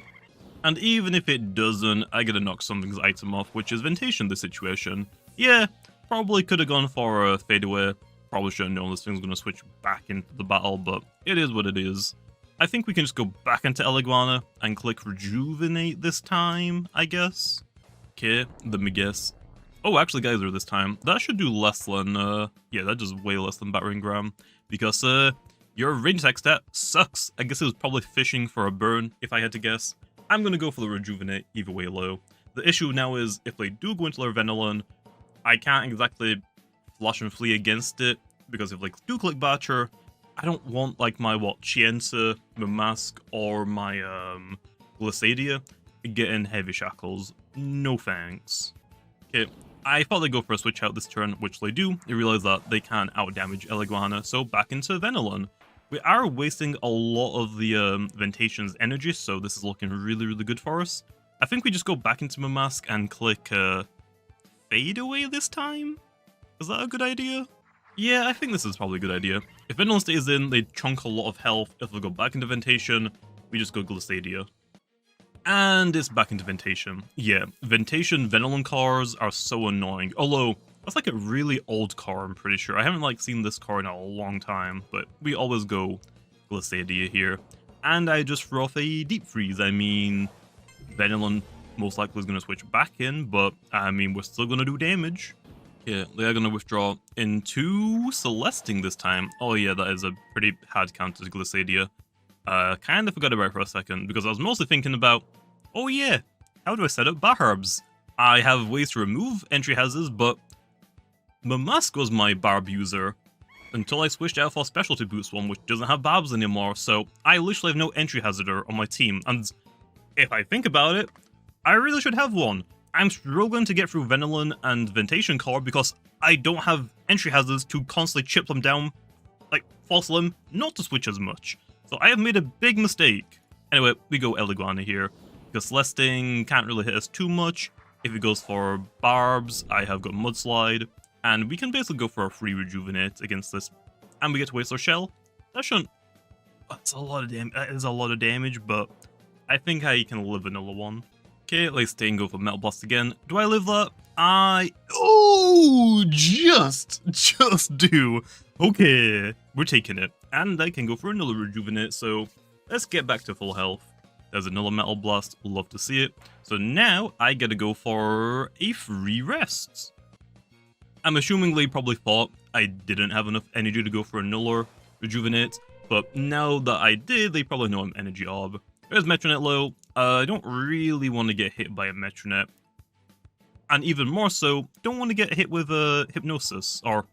Speaker 1: And even if it doesn't, I gotta knock something's item off, which is Ventation this situation. Yeah, probably could have gone for a fadeaway. Probably should have known this thing's gonna switch back into the battle, but it is what it is. I think we can just go back into Eliguana and click Rejuvenate this time, I guess. Okay, let me guess. Oh, actually, Geyser this time. That should do less than, yeah, that does way less than Battering Ram. Because, your range attack stat sucks. I guess it was probably fishing for a burn, if I had to guess. I'm gonna go for the Rejuvenate, either way low. The issue now is, if they do go into their Venolin, I can't exactly flush and flee against it, because if they do click Batcher, I don't want, like, my, Chienza, Mimask, or my, Glissadia getting heavy shackles. No thanks. Okay, I thought they'd go for a switch out this turn, which they do. You realize that they can outdamage Eliguana, so back into Venolin. We are wasting a lot of the Ventation's energy, so this is looking really, really good for us. I think we just go back into Mimask and click Fade Away this time? Is that a good idea? Yeah, I think this is probably a good idea. If Venolin stays in, they chunk a lot of health. If we go back into Ventation, we just go Glissadia. And it's back into Ventation. Yeah, Ventation Venolin cars are so annoying. Although, that's like a really old car, I'm pretty sure. I haven't like seen this car in a long time, but we always go Glissadia here. And I just throw off a Deep Freeze. I mean, Venolin most likely is going to switch back in, but I mean, we're still going to do damage. Yeah, they are going to withdraw into Celesting this time. Oh yeah, that is a pretty hard counter to Glissadia. Kind of forgot about it for a second, because I was mostly thinking about, oh yeah, how do I set up barbs? I have ways to remove entry hazards, but Mimask was my barb user until I switched out for Specialty Boots one, which doesn't have barbs anymore, so I literally have no entry hazarder on my team, and if I think about it, I really should have one. I'm struggling to get through Venilon and Ventation Core because I don't have entry hazards to constantly chip them down, like force them not to switch as much. So I have made a big mistake. Anyway, we go Eliguana here, because Celesting can't really hit us too much. If it goes for Barbs, I have got Mudslide, and we can basically go for a free Rejuvenate against this, and we get to waste our Shell. That shouldn't... That's a lot of damage. That is a lot of damage, but I think I can live another one. Okay, let's stay and go for Metal Blast again. Do I live that? Oh, just do. Okay, we're taking it. And I can go for another Rejuvenate, so let's get back to full health. There's another Metal Blast, love to see it. So now I gotta go for a free rest. I'm assuming they probably thought I didn't have enough energy to go for another Rejuvenate, but now that I did, they probably know I'm Energy Orb. There's Metronet low. I don't really want to get hit by a Metronet. And even more so, don't want to get hit with a Hypnosis, or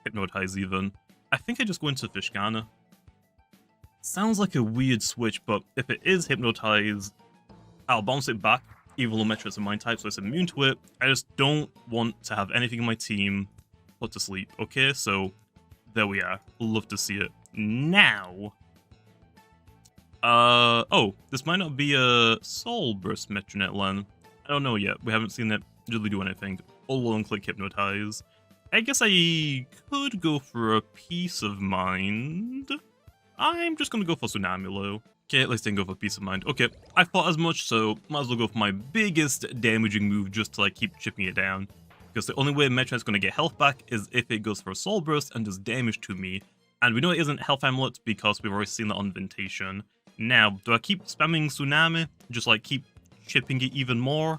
Speaker 1: Hypnotize even. I think I just go into Fishkana. Sounds like a weird switch, but if it is Hypnotize, I'll bounce it back, even though Metronet's a Mind type, so it's immune to it. I just don't want to have anything in my team put to sleep, okay? So, there we are. Love to see it. Now... oh, this might not be a Soul Burst Metronet Len. I don't know yet. We haven't seen it really do anything. All one-click Hypnotize. I guess I could go for a Peace of Mind. I'm just gonna go for Tsunami Low. Okay, let's then go for Peace of Mind. Okay, I thought as much, so might as well go for my biggest damaging move just to like keep chipping it down. Because the only way Metronet's gonna get health back is if it goes for a Soul Burst and does damage to me. And we know it isn't Health Amulet because we've already seen that on Ventation. Now, do I keep spamming Tsunami? Just like keep chipping it even more?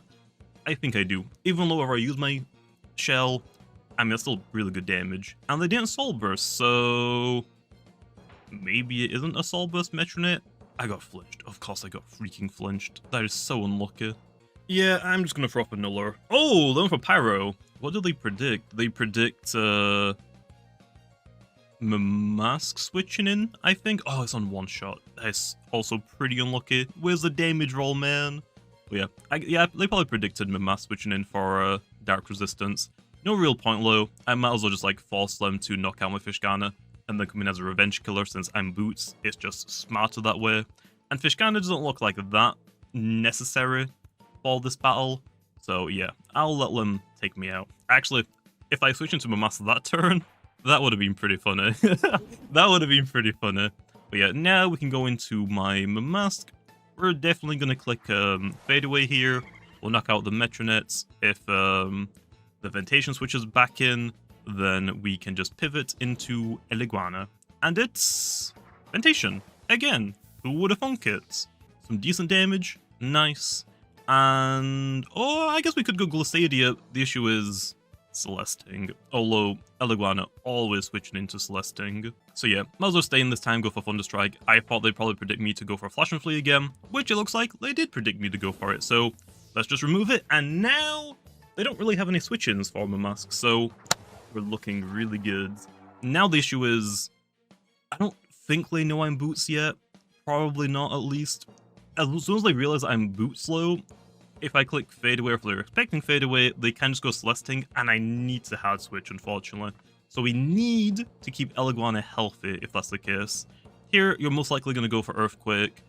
Speaker 1: I think I do. Even though if I use my Shell, I mean, that's still really good damage. And they didn't Soul Burst, so... maybe it isn't a Soul Burst Metronet? I got flinched. Of course I got freaking flinched. That is so unlucky. Yeah, I'm just gonna throw up a Nuller. Oh, they went for Pyro. What did they predict? They predict, Mimask switching in, I think. Oh, it's on one shot. That's also pretty unlucky. Where's the damage roll, man? But yeah, they probably predicted Mimask switching in for Dark Resistance. No real point low. I might as well just like force them to knock out my Fishkana and then come in as a revenge killer since I'm Boots. It's just smarter that way. And Fishkana doesn't look like that necessary for this battle. So yeah, I'll let them take me out. Actually, if I switch into Mimask that turn, that would have been pretty funny. That would have been pretty funny. But yeah, now we can go into my Mimask. We're definitely going to click Fade Away here. We'll knock out the Metronets. If the Ventation switches back in, then we can just pivot into Eliguana. And it's Ventation. Again, who would have thunk it? Some decent damage. Nice. And... oh, I guess we could go Glissadia. The issue is... Celesting. Although, Eliguana always switching into Celesting. So yeah, might as well stay in this time, go for Thunderstrike. I thought they'd probably predict me to go for Flash and Flee again, which it looks like they did predict me to go for it. So let's just remove it. And now, they don't really have any switch-ins for Mimask, so we're looking really good. Now the issue is, I don't think they know I'm Boots yet. Probably not, at least. As soon as they realize I'm Boot slow, if I click Fade Away or if they're expecting Fade Away, they can just go Celesting, and I need to hard switch, unfortunately. So we need to keep Eliguana healthy, if that's the case. Here, you're most likely going to go for Earthquake.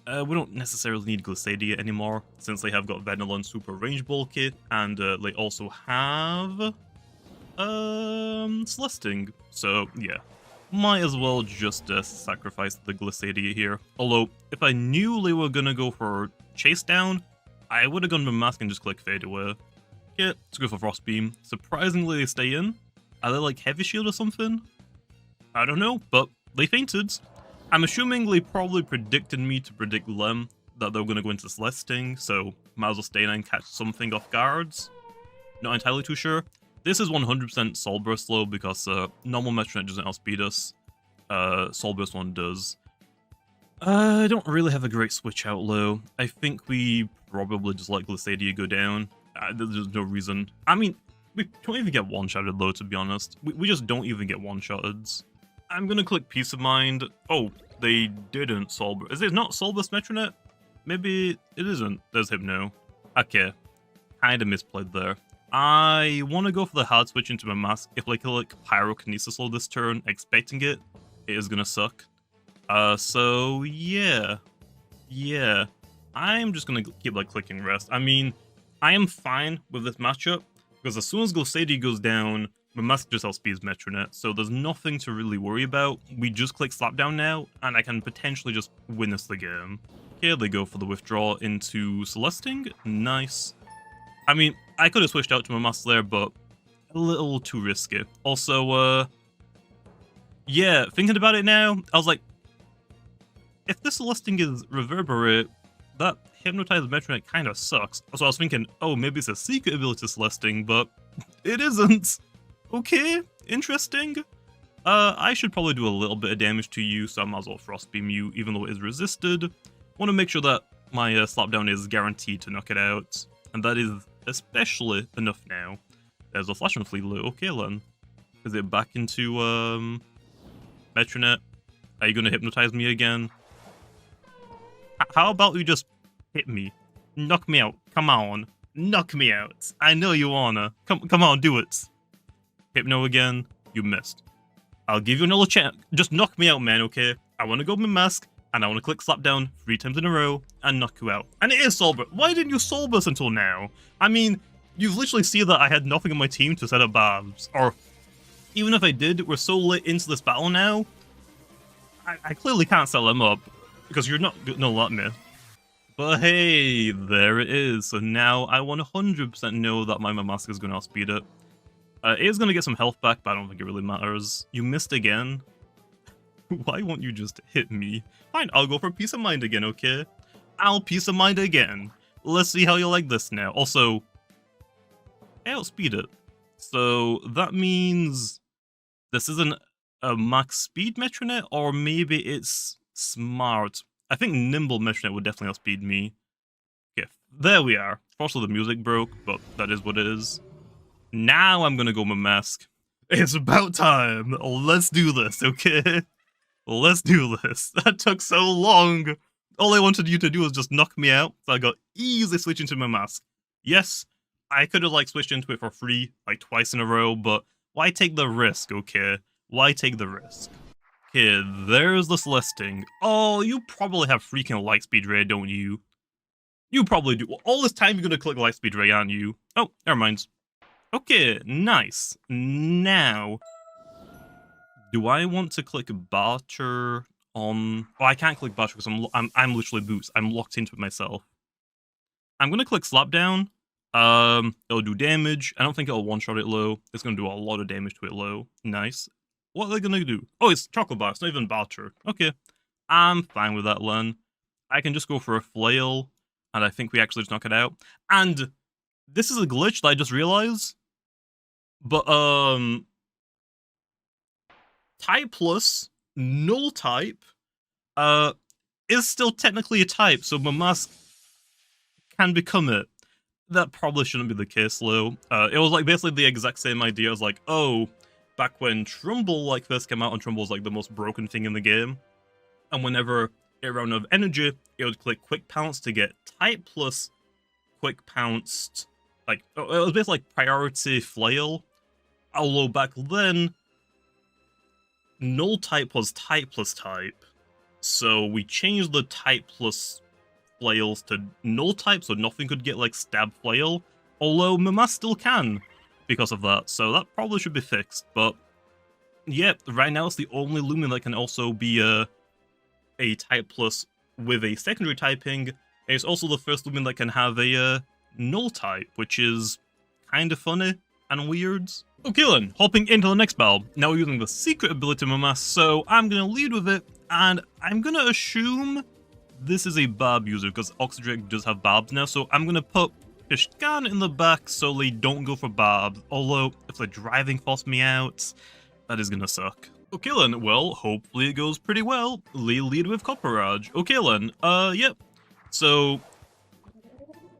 Speaker 1: We don't necessarily need Glissadia anymore, since they have got Venilon Super Range Bulky, and they also have... Celesting. So, yeah. Might as well just sacrifice the Glissadia here. Although, if I knew they were going to go for Chase Down, I would have gone Mimask and just click Fade Away. Yeah, let's go for Frost Beam. Surprisingly, they stay in. Are they like Heavy Shield or something? I don't know, but they fainted. I'm assuming they probably predicted me to predict them, that they were going to go into Celesting, so might as well stay in and catch something off guards. Not entirely too sure. This is 100% Soul Burst slow because normal Metronet doesn't outspeed us. Soul Burst one does. I don't really have a great switch out low. I think we probably just let Glissadia go down. There's no reason. I mean, we don't even get one-shotted low, to be honest. We just don't even get one-shotted. I'm gonna click Peace of Mind. Oh, they didn't Soul Burst. Is it not Soul Burst Metronet? Maybe it isn't. There's Hypno. Okay, kind of misplayed there. I want to go for the hard switch into Mimask. If I click Pyrokinesis all this turn, expecting it, it is gonna suck. So yeah. I'm just gonna keep like clicking rest. I mean, I am fine with this matchup because as soon as Glossadie goes down, Mimask just outspeeds Metronet, so there's nothing to really worry about. We just click Slapdown now, and I can potentially just win us the game. Here they go for the withdraw into Celesting. Nice. I mean, I could have switched out to Mimask there, but a little too risky. Also, yeah, thinking about it now, I was like, if this Celesting is Reverberate, that Hypnotized Metronet kind of sucks. So I was thinking, oh, maybe it's a secret ability Celesting, but it isn't. Okay, interesting. I should probably do a little bit of damage to you, so I might as well Frost Beam you, even though it is resisted. Want to make sure that my Slapdown is guaranteed to knock it out, and that is especially enough now. There's a Flash and Flee low. Okay then. Is it back into Metronet? Are you going to hypnotize me again? How about you just hit me? Knock me out. Come on. Knock me out. I know you wanna. Come on, do it. Hypno again. You missed. I'll give you another chance. Just knock me out, man, okay? I want to go Mimask, and I want to click Slapdown 3 times in a row and knock you out. And it is Soulburst. Why didn't you Soulburst until now? I mean, you've literally seen that I had nothing on my team to set up Barbs. Or, even if I did, we're so late into this battle now, I clearly can't set them up, because you're not gonna let me. But hey, there it is. So now I 100% know that my Mimask is going to outspeed it. It is going to get some health back, but I don't think it really matters. You missed again. Why won't you just hit me? Fine, I'll go for Peace of Mind again, okay? I'll Peace of Mind again. Let's see how you like this now. Also, I outspeed it. So that means this isn't a max speed Metronet, or maybe it's smart. I think Nimble Metronet would definitely outspeed me. Okay, there we are. Also, the music broke, but that is what it is. Now I'm gonna go Mimask. It's about time. Let's do this, okay? Let's do this. That took so long. All I wanted you to do was just knock me out, so I got easily switched into Mimask. Yes, I could have like switched into it for free, like twice in a row, but why take the risk, okay? Why take the risk? Okay, there's the Celesting. Oh, you probably have freaking Lightspeed Ray, don't you? You probably do. All this time you're gonna click Lightspeed Ray, aren't you? Oh, never mind. Okay, nice. Now, do I want to click Barter on... Oh, I can't click Barter because I'm literally boots. I'm locked into it myself. I'm gonna click Slapdown. It'll do damage. I don't think it'll one-shot it low. It's gonna do a lot of damage to it low. Nice. What are they gonna do? Oh, it's Chocolate Bar. It's not even Barter. Okay. I'm fine with that, Len. I can just go for a Flail, and I think we actually just knock it out. And this is a glitch that I just realized. But, Type Plus, Null Type, is still technically a type, so Mimask can become it. That probably shouldn't be the case, though. It was like basically the exact same idea. It was like, oh, back when Trumbull like first came out, and Trumbull was like the most broken thing in the game, and whenever it ran out of energy, it would click Quick Pounce to get Type Plus Quick Pounced. Like, it was basically like Priority Flail. Although back then, Null Type was Type Plus Type. So we changed the Type Plus Flails to Null Type, so nothing could get like Stab Flail. Although Mimask still can because of that, so that probably should be fixed. But yeah, right now it's the only Loomian that can also be a Type Plus with a secondary typing. And it's also the first Loomian that can have a Null Type, which is kind of funny and weird. Okay then, hopping into the next battle. Now we're using the secret ability of Mimask, so I'm gonna lead with it, and I'm gonna assume this is a Barb user, because Oxydrake does have Barbs now, so I'm gonna put Fishgan in the back so they don't go for Barbs, although if they're driving force me out, that is gonna suck. Okay then, well, hopefully it goes pretty well. Lead with Copperage. Okay then, yep. So,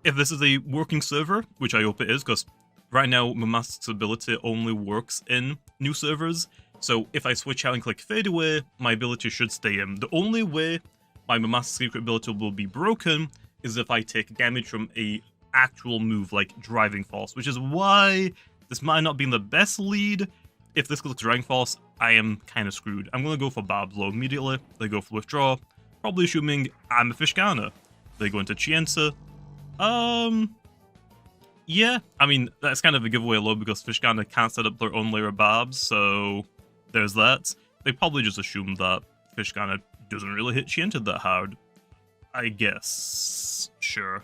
Speaker 1: if this is a working server, which I hope it is, because right now Mimask's ability only works in new servers, so if I switch out and click Fade Away, my ability should stay in. The only way my Mimask secret ability will be broken is if I take damage from a actual move like Driving Force, which is why this might not be the best lead. If this clicks Driving Force, I am kind of screwed. I'm going to go for Barbs low immediately. They go for Withdraw, probably assuming I'm a Fishgana. They go into Chienta. Yeah, I mean, that's kind of a giveaway low because Fishgana can't set up their own layer of Barbs, so there's that. They probably just assumed that Fishgana doesn't really hit Chienta that hard. I guess. Sure.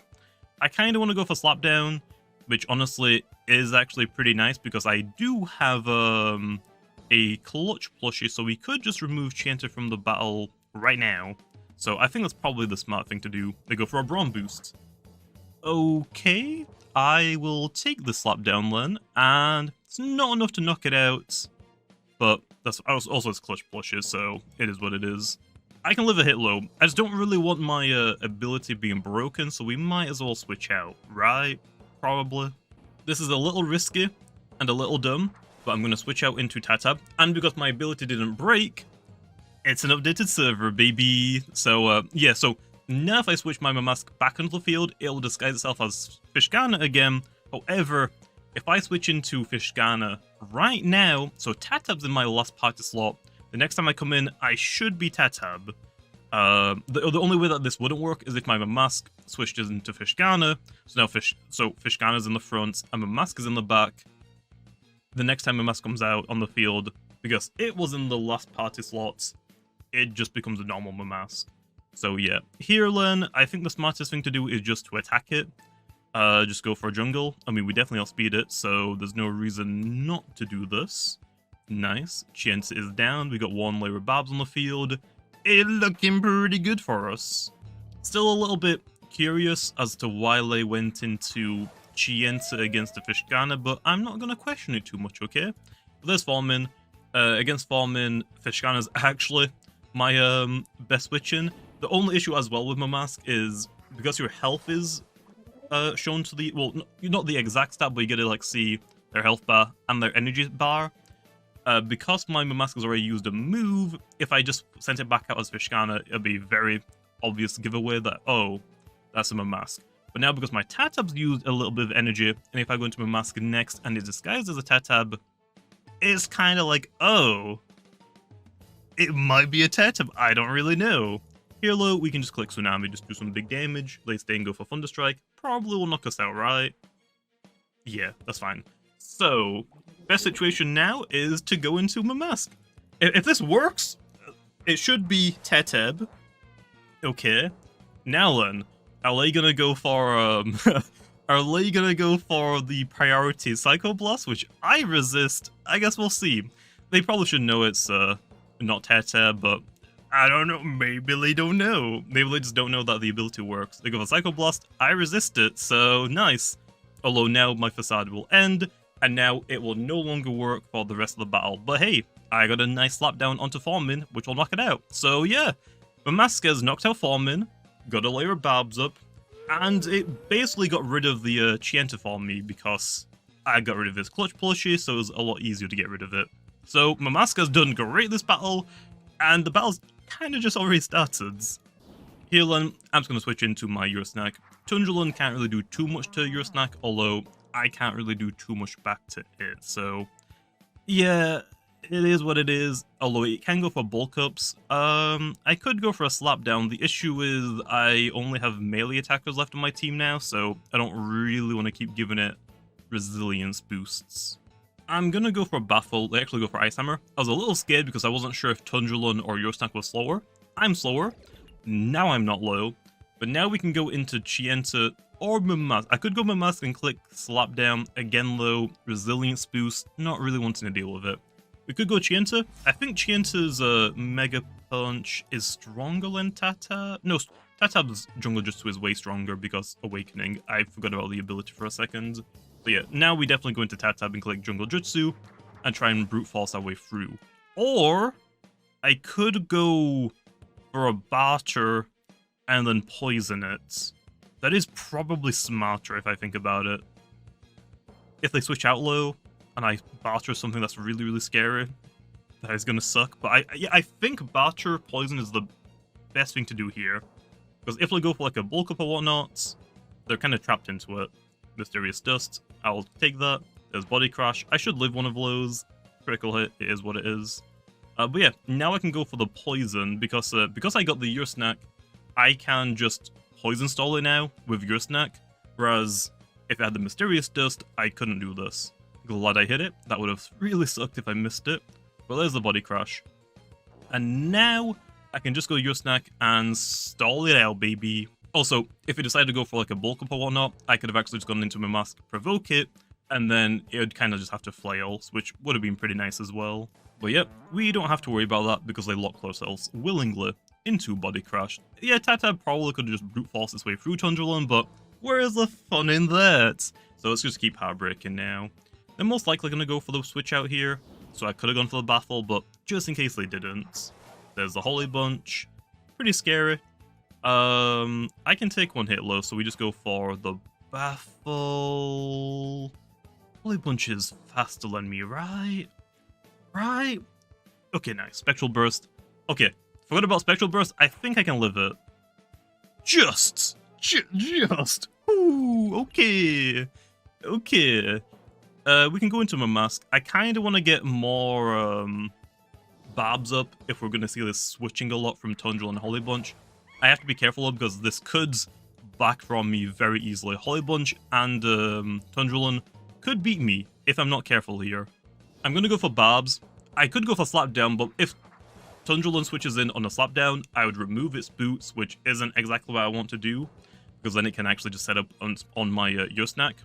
Speaker 1: I kind of want to go for Slapdown, which honestly is actually pretty nice because I do have a clutch plushie, so we could just remove Chienta from the battle right now. So I think that's probably the smart thing to do. They go for a Brawn boost. Okay, I will take the Slapdown then, and it's not enough to knock it out, but that's also it's clutch plushes, so it is what it is. I can live a hit low. I just don't really want my ability being broken, so we might as well switch out, right? Probably. This is a little risky and a little dumb, but I'm going to switch out into Tatab, and because my ability didn't break, it's an updated server, baby. So, yeah, so now if I switch my Mimask back onto the field, it'll disguise itself as Fishgana again. However, if I switch into Fishgana right now, so Tatab's in my last party slot, the next time I come in, I should be Tatab. The only way that this wouldn't work is if my Mimask switched into Fishgana. So now Fishgana's in the front and Mimask is in the back. The next time Mimask comes out on the field, because it was in the last party slots, it just becomes a normal Mimask. So yeah, here then, I think the smartest thing to do is just to attack it. Just go for a jungle. I mean, we definitely outspeed it, so there's no reason not to do this. Nice. Chienta is down. We got one layer of Barbs on the field. It's looking pretty good for us. Still a little bit curious as to why they went into Chienta against the Fishgana, but I'm not going to question it too much, okay? There's Farmin. Against Farmin, Fishgana's actually my best switch-in. The only issue as well with Mimask is because your health is shown to the... Well, not the exact stat, but you get to like see their health bar and their energy bar. Because my Mimask has already used a move, if I just sent it back out as Fishgana, it'd be very obvious giveaway that, oh, that's a Mimask. But now because my Tatab's used a little bit of energy, and if I go into Mimask next and it's disguised as a Tatab, it's kind of like, oh, it might be a Tatab, I don't really know. Here low, we can just click Tsunami, just do some big damage, late stay and go for Thunderstrike, probably will knock us out, right? Yeah, that's fine. So, best situation now is to go into Mimask. If this works, it should be Tatab. Okay. Now then, are they gonna go for are they gonna go for the priority Psycho Blast, which I resist? I guess we'll see. They probably should know it's not Tatab, but I don't know. Maybe they don't know. Maybe they just don't know that the ability works. They go for Psycho Blast. I resist it, so nice. Although now my Facade will end, and now it will no longer work for the rest of the battle. But hey, I got a nice slapdown onto Farmin, which will knock it out. So yeah, Mimask has knocked out Farmin, got a layer of Barbs up, and it basically got rid of the Chienta for me because I got rid of his clutch plushie, so it was a lot easier to get rid of it. So Mimask has done great this battle, and the battle's kind of just already started. Here then, I'm just going to switch into my Eurosnack. Tundrulon can't really do too much to Eurosnack, although I can't really do too much back to it. So yeah, it is what it is, although it can go for bulk ups. I could go for a slapdown. The issue is I only have melee attackers left on my team now, so I don't really want to keep giving it resilience boosts. I'm gonna go for Baffle. They actually go for Ice Hammer. I was a little scared because I wasn't sure if Tundrulon or Eurosnack was slower. I'm slower. Now I'm not low. But now we can go into Chienta or Mimask. I could go Mimask and click Slapdown. Again though, resilience boost. Not really wanting to deal with it. We could go Chienta. I think Chienta's Mega Punch is stronger than Tatab. No, Tatab's Jungle Jutsu is way stronger because Awakening. I forgot about the ability for a second. So yeah, now we definitely go into Tatab and click Jungle Jutsu and try and brute force our way through. Or I could go for a Barter and then poison it. That is probably smarter if I think about it. If they switch out low and I Barter something that's really, really scary, that is going to suck. But I think Barter poison is the best thing to do here. Because if they go for like a bulk up or whatnot, they're kind of trapped into it. Mysterious Dust. I'll take that. There's Body Crash. I should live one of those. Critical hit, it is what it is. But yeah, now I can go for the poison because I got the Your Snack, I can just poison stall it now with Your Snack. Whereas if I had the Mysterious Dust, I couldn't do this. Glad I hit it. That would have really sucked if I missed it. But there's the Body Crash. And now I can just go Your Snack and stall it out, baby. Also, if it decided to go for like a bulk up or whatnot, I could have actually just gone into Mimask, provoke it, and then it would kind of just have to flail, which would have been pretty nice as well. But yep, we don't have to worry about that because they lock themselves willingly into Body Crash. Yeah, Tata probably could have just brute forced its way through Tundrulon, but where is the fun in that? So let's just keep Heartbreaking now. They're most likely going to go for the switch out here, so I could have gone for the Baffle, but just in case they didn't. There's the Holy Bunch. Pretty scary. I can take one hit low, so we just go for the Baffle. Holy Bunch is faster than me, right? Right? Okay, nice. Spectral Burst. Okay, forgot about Spectral Burst. I think I can live it. Just. Ooh, okay. Okay. We can go into Mimask. I kind of want to get more Barbs up if we're going to see this switching a lot from Tundrel and Holy Bunch. I have to be careful because this could back from me very easily. Holy Bunch and Tundrelon could beat me if I'm not careful here. I'm going to go for Barbs. I could go for Slapdown, but if Tundrelon switches in on a Slapdown, I would remove its boots, which isn't exactly what I want to do, because then it can actually just set up on my Your Snack.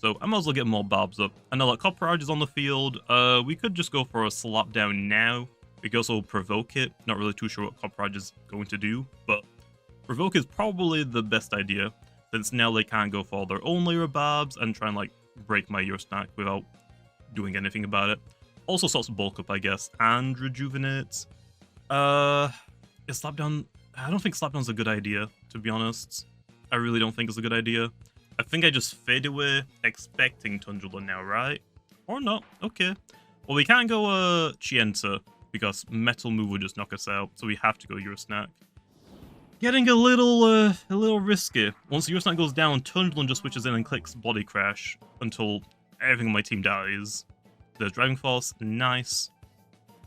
Speaker 1: So I might as well get more Barbs up. Another Copperage is on the field. We could just go for a Slapdown now. We could also provoke it. Not really too sure what Copperage is going to do, but provoke is probably the best idea, since now they can't go for their own layer of Barbs and try and like break my Your Snack without doing anything about it. Also sorts of bulk up, I guess, and rejuvenates. Is Slapdown? I don't think Slapdown's a good idea, to be honest. I really don't think it's a good idea. I think I just fade away expecting Tundrelon now, right? Or not, okay. Well, we can't go Chienta, because Metal Move would just knock us out, so we have to go Your Snack. Getting a little risky. Once Your Snack goes down, Tundrelon just switches in and clicks Body Crash until everything on my team dies. There's Driving Force, nice.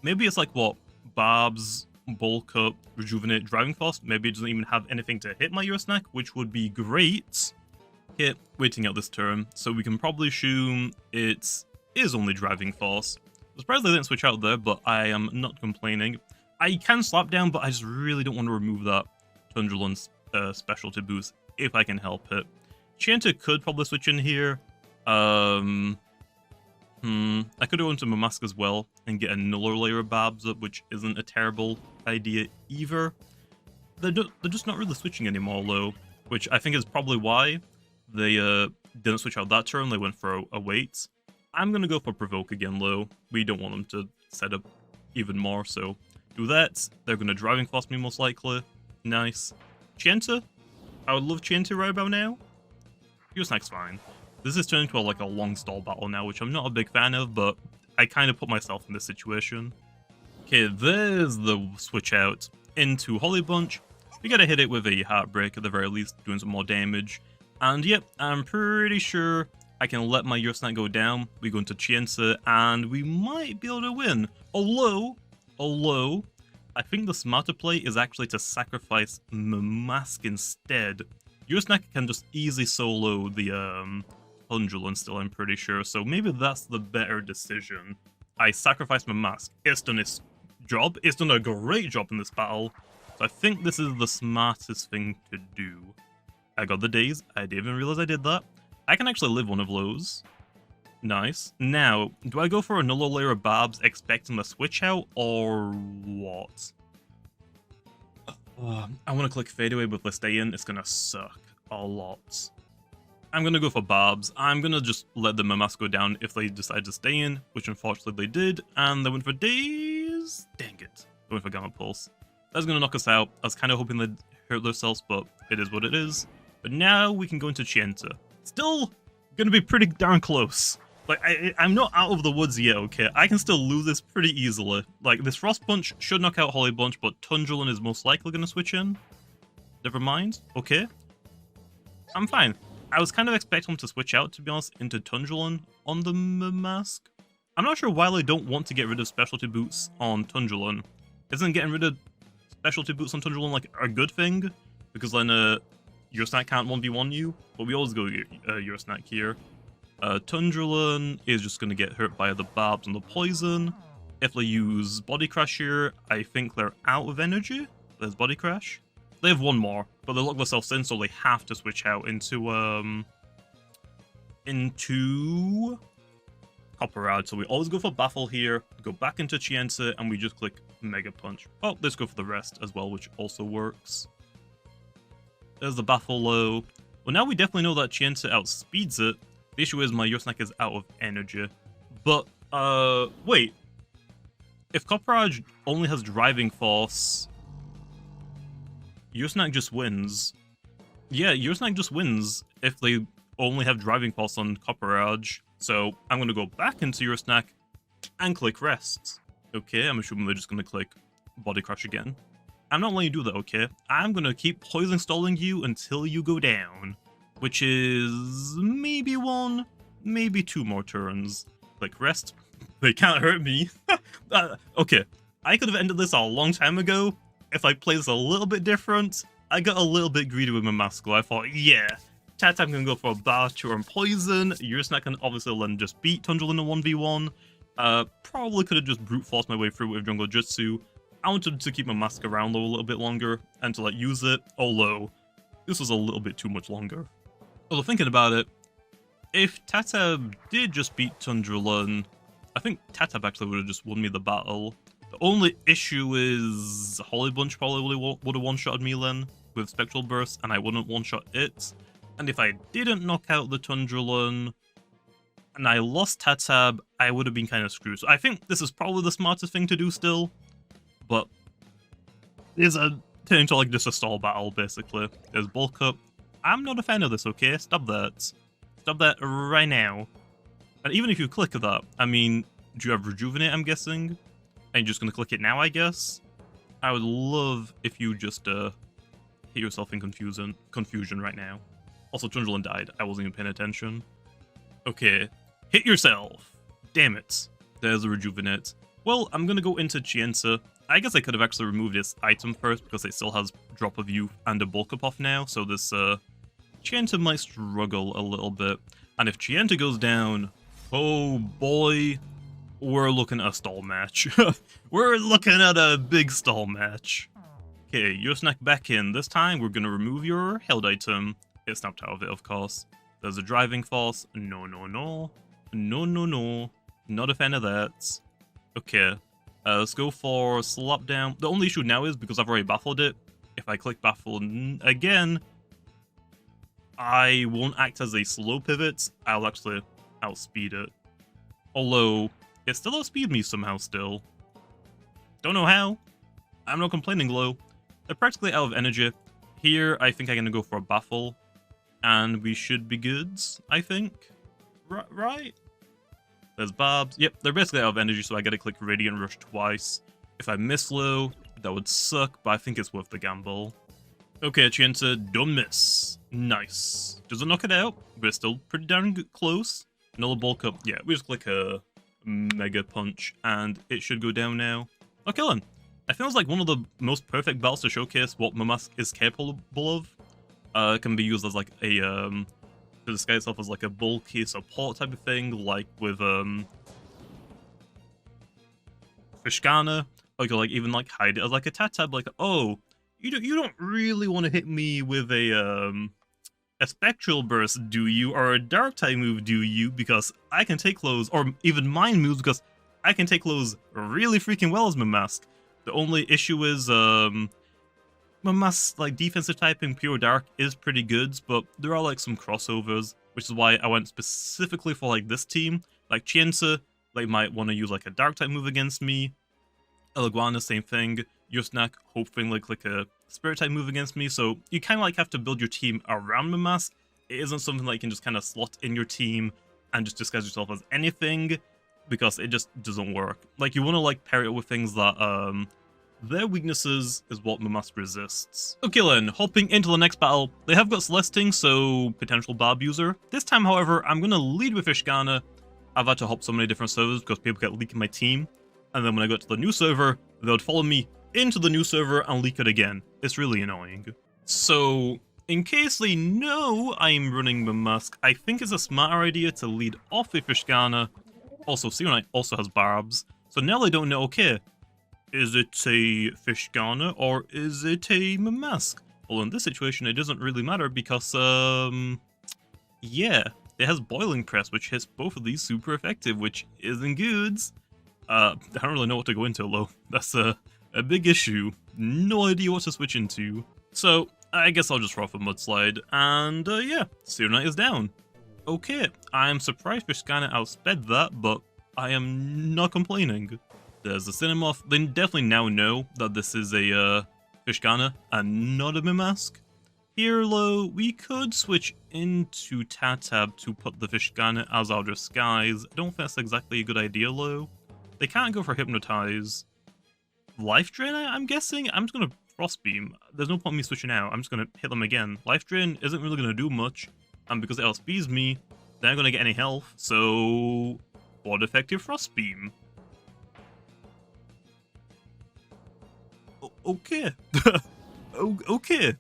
Speaker 1: Maybe it's like, what, Barbs, Bulk Up, Rejuvenate, Driving Force? Maybe it doesn't even have anything to hit my Your Snack, which would be great. Okay, waiting out this turn, so we can probably assume it is only Driving Force. I'm surprised they didn't switch out there, but I am not complaining. I can Slap Down, but I just really don't want to remove that Tundrelon's specialty boost if I can help it. Chienta could probably switch in here. I could go into Mimask as well and get another layer of Barbs up, which isn't a terrible idea either. They're just not really switching anymore, though, which I think is probably why they didn't switch out that turn. They went for a wait. I'm going to go for Provoke again, though. We don't want them to set up even more, so do that. They're going to Driving Force me most likely. Nice. Chienta? I would love Chienta right about now. Your Snack's fine. This is turning to like a long stall battle now, which I'm not a big fan of, but I kind of put myself in this situation. Okay, there's the switch out into Holy Bunch. We gotta hit it with a Heartbreak at the very least, doing some more damage. And yep, I'm pretty sure I can let my Your Snack go down. We go into Chienta, and we might be able to win. Although, I think the smarter play is actually to sacrifice Mimask instead. Your Snack can just easily solo the Tundrelon still, I'm pretty sure, so maybe that's the better decision. I sacrificed my mask. It's done its job. It's done a great job in this battle. So I think this is the smartest thing to do. I got the daze. I didn't even realize I did that. I can actually live one of those. Nice. Now, do I go for another layer of Barbs expecting the switch out, or what? I want to click Fade Away, but if they stay in, it's going to suck a lot. I'm going to go for Barbs. I'm going to just let the Mimask go down if they decide to stay in, which unfortunately they did, and they went for Daze. Dang it. They went for Gamma Pulse. That's going to knock us out. I was kind of hoping they'd hurt themselves, but it is what it is. But now we can go into Chienta. Still going to be pretty darn close. Like, I'm not out of the woods yet, okay? I can still lose this pretty easily. Like, this Frost Punch should knock out Holy Bunch, but Tundrelon is most likely going to switch in. Never mind. Okay. I'm fine. I was kind of expecting him to switch out, to be honest, into Tundrulon on the Mimask. I'm not sure why they don't want to get rid of specialty boots on Tundrulon. Isn't getting rid of specialty boots on Tundrulon like a good thing? Because then your snack can't 1v1 you, but we always go your snack here. Tundrulon is just going to get hurt by the barbs and the poison. If they use Body Crash here, I think they're out of energy. There's Body Crash. They have one more, but they lock themselves in, so they have to switch out into Copperad. So we always go for Baffle here, go back into Chienta, and we just click Mega Punch. Oh, let's go for the rest as well, which also works. There's the Baffle low. Well, now we definitely know that Chienta outspeeds it. The issue is my Yosnak is out of energy. But, wait. If Copperad only has Driving Force, Yosnak just wins. Yeah, Yosnak just wins if they only have Driving Force on Copperad. So I'm going to go back into Yosnak and click Rest. Okay, I'm assuming they're just going to click Body Crash again. I'm not letting you do that, okay? I'm going to keep Poison Stalling you until you go down, which is maybe 1, maybe 2 more turns. Click Rest. They can't hurt me. Okay, I could have ended this a long time ago if I played this a little bit different. I got a little bit greedy with my Mimask. I thought, yeah, Tatam can go for a Barter and Poison. Yosnak can obviously then just beat Tundrulon in a 1v1. Probably could have just brute forced my way through with Jungle Jutsu. I wanted to keep my mask around though a little bit longer and to use it, although this was a little bit too much longer. Although thinking about it, if Tatab did just beat Tundrulon, I think Tatab actually would have just won me the battle. The only issue is Holly Bunch probably would have one-shotted me then with Spectral Burst, and I wouldn't one-shot it. And if I didn't knock out the Tundrulon and I lost Tatab, I would have been kind of screwed. So I think this is probably the smartest thing to do still. But it's turning into just a stall battle, basically. There's Bulk Up. I'm not a fan of this, okay? Stop that. Stop that right now. And even if you click that, I mean, do you have Rejuvenate, I'm guessing? And you're just going to click it now, I guess? I would love if you just hit yourself in confusion right now. Also, Tundrulon died. I wasn't even paying attention. Okay. Hit yourself! Damn it. There's a Rejuvenate. Well, I'm going to go into Chienta. I guess I could have actually removed this item first because it still has Drop of Youth and a Bulk Up off now, so this Chienta might struggle a little bit. And if Chienta goes down, oh boy, we're looking at a stall match. We're looking at a big stall match. Okay, Yosnak back in. This time we're going to remove your held item. It's snapped out of it, of course. There's a Driving Force. No, no, no. No, no, no. Not a fan of that. Okay. Let's go for Slap Down. The only issue now is because I've already baffled it. If I click Baffle again, I won't act as a slow pivot. I'll actually outspeed it. Although, it still outspeed me somehow still. Don't know how. I'm not complaining, though. They're practically out of energy. Here, I think I'm going to go for a Baffle. And we should be good, I think. Right? There's Barbs. Yep, they're basically out of energy, so I gotta click Radiant Rush twice. If I miss low, that would suck, but I think it's worth the gamble. Okay, Chienta, don't miss. Nice. Doesn't knock it out, but it's still pretty darn close. Another Bulk Up. Yeah, we just click a Mega Punch, and it should go down now. Oh, kill him. I feel it's like one of the most perfect battles to showcase what Mimask is capable of. It can be used as like a, to disguise itself as like a bulky support type of thing, like with Fishkana, or you could like even like hide it as like a Tatab, like, oh, you don't really want to hit me with a Spectral Burst, do you? Or a Dark type move, do you? Because I can take those, or even Mind moves, because I can take those really freaking well as Mimask. The only issue is Mimask's like defensive typing pure dark is pretty good, but there are like some crossovers, which is why I went specifically for like this team. Like Chienta, they might want to use like a dark type move against me. Elaguana, same thing. Yosnak, hoping like a spirit type move against me. So you kind of like have to build your team around Mimask. It isn't something that you can just kind of slot in your team and just disguise yourself as anything, because it just doesn't work. Like you want to like pair it with things that Their weaknesses is what Mimask resists. Okay then, hopping into the next battle, they have got Celesting, so potential Barb user. This time, however, I'm going to lead with Ishgana. I've had to hop so many different servers because people get leaking my team, and then when I go to the new server, they would follow me into the new server and leak it again. It's really annoying. So, in case they know I'm running Mimask, I think it's a smarter idea to lead off with Ishgana. Also, Enoyed also has Barbs, so now they don't know, okay, is it a Ishgana or is it a Mimask? Well, in this situation, it doesn't really matter because, yeah, it has Boiling Press, which hits both of these super effective, which isn't good. I don't really know what to go into, though. That's a big issue. No idea what to switch into. So, I guess I'll just roll for Mudslide, and yeah, Enoyed is down. Okay, I am surprised Ishgana outsped that, but I am not complaining. There's the Cinemoth. They definitely now know that this is a Ishgana and not a Mimask. Here, though, we could switch into Tatab to put the Ishgana as our disguise. I don't think that's exactly a good idea, though. They can't go for Hypnotize. Life Drain, I'm guessing? I'm just going to Frostbeam. There's no point in me switching out. I'm just going to hit them again. Life Drain isn't really going to do much, and because it outspeeds me, they're not going to get any health, so... What effective Frostbeam? Okay. Okay.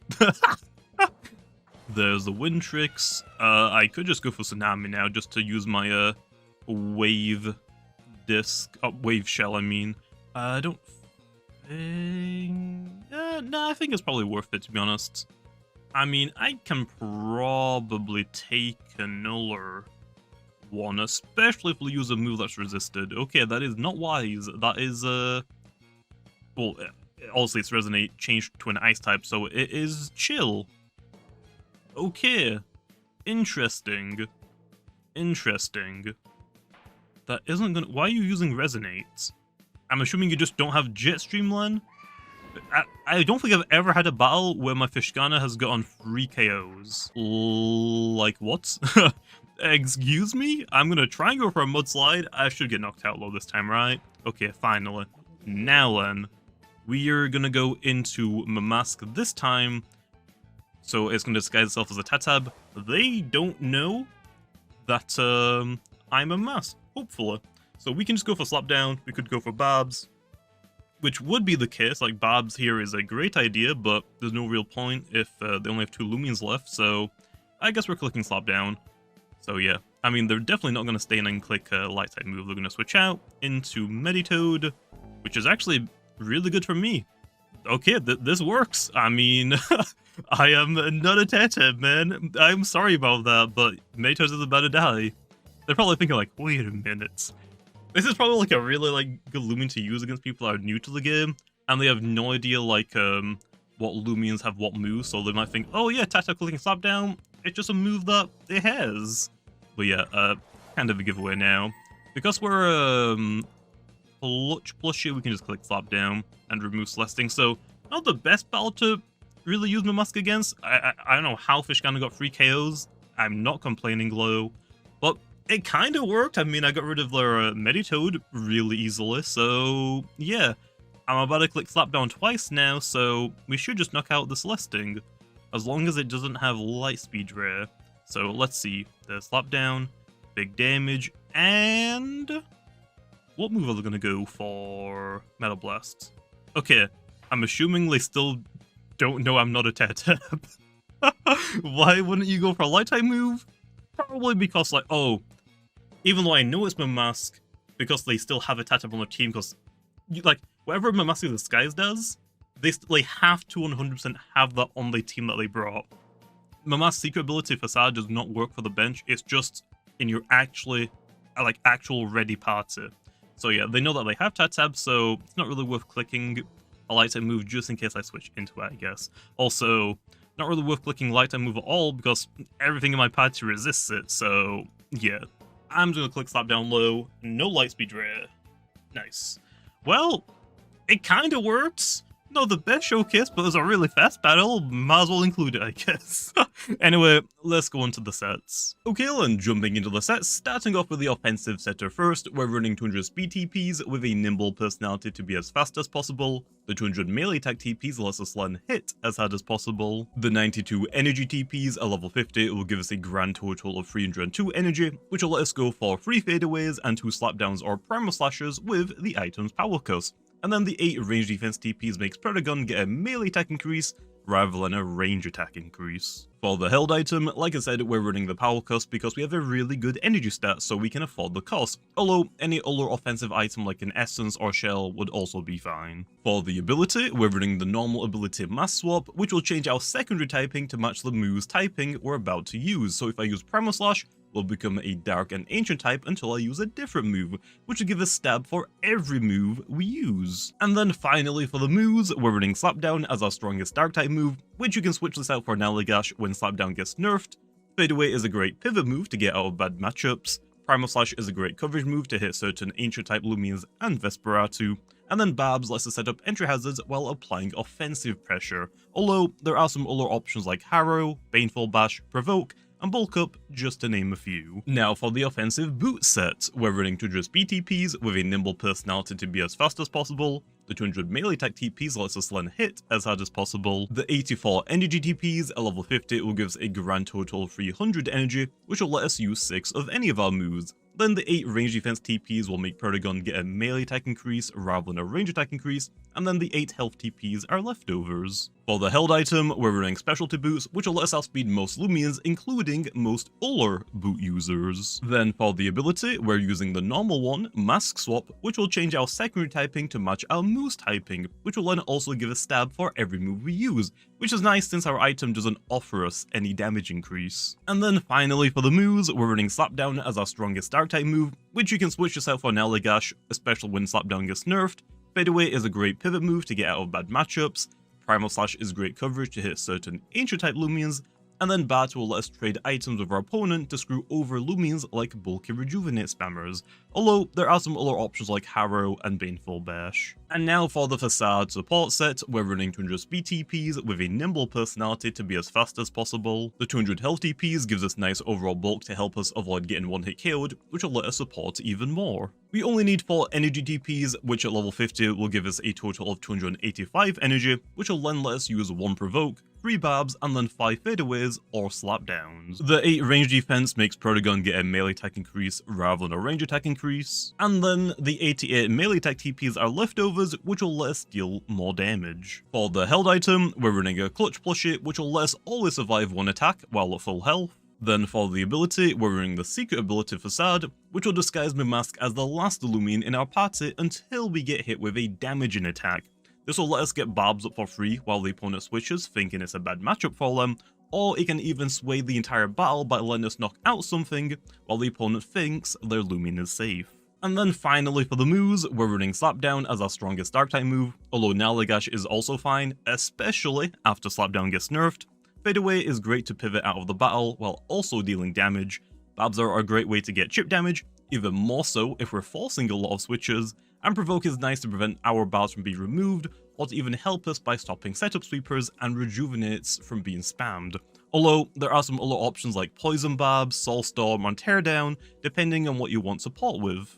Speaker 1: There's the Wind Tricks. I could just go for Tsunami now, just to use my Wave Disc... Wave Shell, I mean. I don't think... no, I think it's probably worth it, to be honest. I mean, I can probably take another one, especially if we use a move that's resisted. Okay, that is not wise. That is, well, obviously it's Resonate changed to an Ice type, so it is Chill. Okay. Interesting. Interesting. That isn't gonna... Why are you using Resonate? I'm assuming you just don't have Jet Streamline? I don't think I've ever had a battle where my Ishgana has gotten 3 KOs. Like, what? Excuse me? I'm gonna try and go for a Mudslide. I should get knocked out low this time, right? Okay, finally. Now then, we are gonna go into Mimask this time. So it's gonna disguise itself as a Tatab. They don't know that I'm a Mimask, hopefully. So we can just go for Slapdown. We could go for Barbs, which would be the case. Like, Barbs here is a great idea, but there's no real point if they only have 2 Loomians left. So I guess we're clicking Slapdown. So yeah, I mean, they're definitely not going to stay in and click a light side move. They're going to switch out into Meditoad, which is actually really good for me. Okay, this works. I mean, I am not a Tatab, man. I'm sorry about that, but Meditoad is about to die. They're probably thinking like, wait a minute. This is probably like a really like good Loomian to use against people that are new to the game, and they have no idea like what Loomians have what moves, so they might think, oh yeah, Tatab clicking Slapdown, it's just a move that it has. But yeah, kind of a giveaway now. Because we're plush here, we can just click Slapdown and remove Celesting, so not the best battle to really use Mimask against. I don't know how Ishgana got 3 KOs. I'm not complaining, Glow, but it kind of worked. I mean, I got rid of their Meditoad really easily, so yeah. I'm about to click Slapdown twice now, so we should just knock out the Celesting, as long as it doesn't have Lightspeed Rare. So let's see, there's Slapdown, big damage, and... what move are they going to go for? Metal Blast. Okay, I'm assuming they still don't know I'm not a Tatab. Why wouldn't you go for a light type move? Probably because, like, oh, even though I know it's Mimask, because they still have a Tatab on their team, because, like, whatever Mimask in Disguise does, they have to 100% have that on the team that they brought. Mimask's secret ability Facade does not work for the bench, it's just in your actual ready party. So yeah, they know that they have Tatab, so it's not really worth clicking a light type move just in case I switch into it, I guess. Also, not really worth clicking light type move at all because everything in my party resists it, so yeah. I'm just gonna click Slapdown low, no Lightspeed Rare. Nice. Well, it kinda works. Not the best showcase, but it was a really fast battle. Might as well include it, I guess. Anyway, let's go on to the sets. Okay, then jumping into the sets, starting off with the offensive setter first, we're running 200 speed TPs with a nimble personality to be as fast as possible. The 200 melee attack TPs lets us land hit as hard as possible. The 92 energy TPs at level 50 will give us a grand total of 302 energy, which will let us go for 3 fadeaways and 2 slapdowns or primal slashes with the item's power cost. And then the 8 range defense TPs makes Predagon get a melee attack increase rather than a range attack increase. For the held item, like I said, we're running the power cost because we have a really good energy stat so we can afford the cost, although any other offensive item like an essence or shell would also be fine. For the ability, we're running the normal ability Mask Swap, which will change our secondary typing to match the move's typing we're about to use, so if I use Primal Slash, will become a dark and ancient type until I use a different move, which will give a stab for every move we use. And then finally for the moves, we're running Slapdown as our strongest dark type move, which you can switch this out for Naligash when Slapdown gets nerfed. Fadeaway is a great pivot move to get out of bad matchups. Primal Slash is a great coverage move to hit certain ancient type Loomians and Vesperatu. And then Barbs lets us set up entry hazards while applying offensive pressure, although there are some other options like Harrow, Baneful Bash, Provoke, and Bulk Up, just to name a few. Now for the offensive boot set, we're running 200 speed TPs with a nimble personality to be as fast as possible. The 200 melee attack TPs lets us land hit as hard as possible. The 84 energy TPs at level 50 will give us a grand total of 300 energy, which will let us use 6 of any of our moves. Then the 8 range defense TPs will make Predagon get a melee attack increase rather than a range attack increase, and then the 8 health TPs are leftovers. For the held item, we're running specialty boots, which will let us outspeed most Loomians, including most Uller boot users. Then for the ability, we're using the normal one, Mask Swap, which will change our secondary typing to match our move's typing, which will then also give a stab for every move we use, which is nice since our item doesn't offer us any damage increase. And then finally for the moves, we're running Slapdown as our strongest dark type move, which you can switch this out for Naligash, especially when Slapdown gets nerfed. Fadeaway is a great pivot move to get out of bad matchups. Primal Slash is great coverage to hit certain ancient type Loomians, and then Bat will let us trade items with our opponent to screw over Loomians like bulky rejuvenate spammers, although there are some other options like Harrow and Baneful Bash. And now for the Facade support set, we're running 200 speed TPs with a nimble personality to be as fast as possible. The 200 health TPs gives us nice overall bulk to help us avoid getting one hit KO'd, which will let us support even more. We only need 4 energy TPs, which at level 50 will give us a total of 285 energy, which will then let us use 1 Provoke, 3 Barbs, and then 5 fadeaways or slapdowns. The 8 range defense makes Predagon get a melee attack increase rather than a range attack increase, and then the 88 melee attack TPs are leftovers, which will let us deal more damage. For the held item, we're running a clutch plushie, which will let us always survive 1 attack while at full health. Then for the ability, we're running the secret ability Facade, which will disguise Mimask as the last Loomian in our party until we get hit with a damaging attack. This will let us get Barbs up for free while the opponent switches, thinking it's a bad matchup for them, or it can even sway the entire battle by letting us knock out something while the opponent thinks their Loomian is safe. And then finally for the moves, we're running Slapdown as our strongest dark type move, although Naligash is also fine, especially after Slapdown gets nerfed. Fadeaway is great to pivot out of the battle while also dealing damage. Barbs are a great way to get chip damage, even more so if we're forcing a lot of switches, and Provoke is nice to prevent our Barbs from being removed, or to even help us by stopping setup sweepers and rejuvenates from being spammed. Although there are some other options like Poison Barbs, Soulstorm, and Teardown, depending on what you want support with.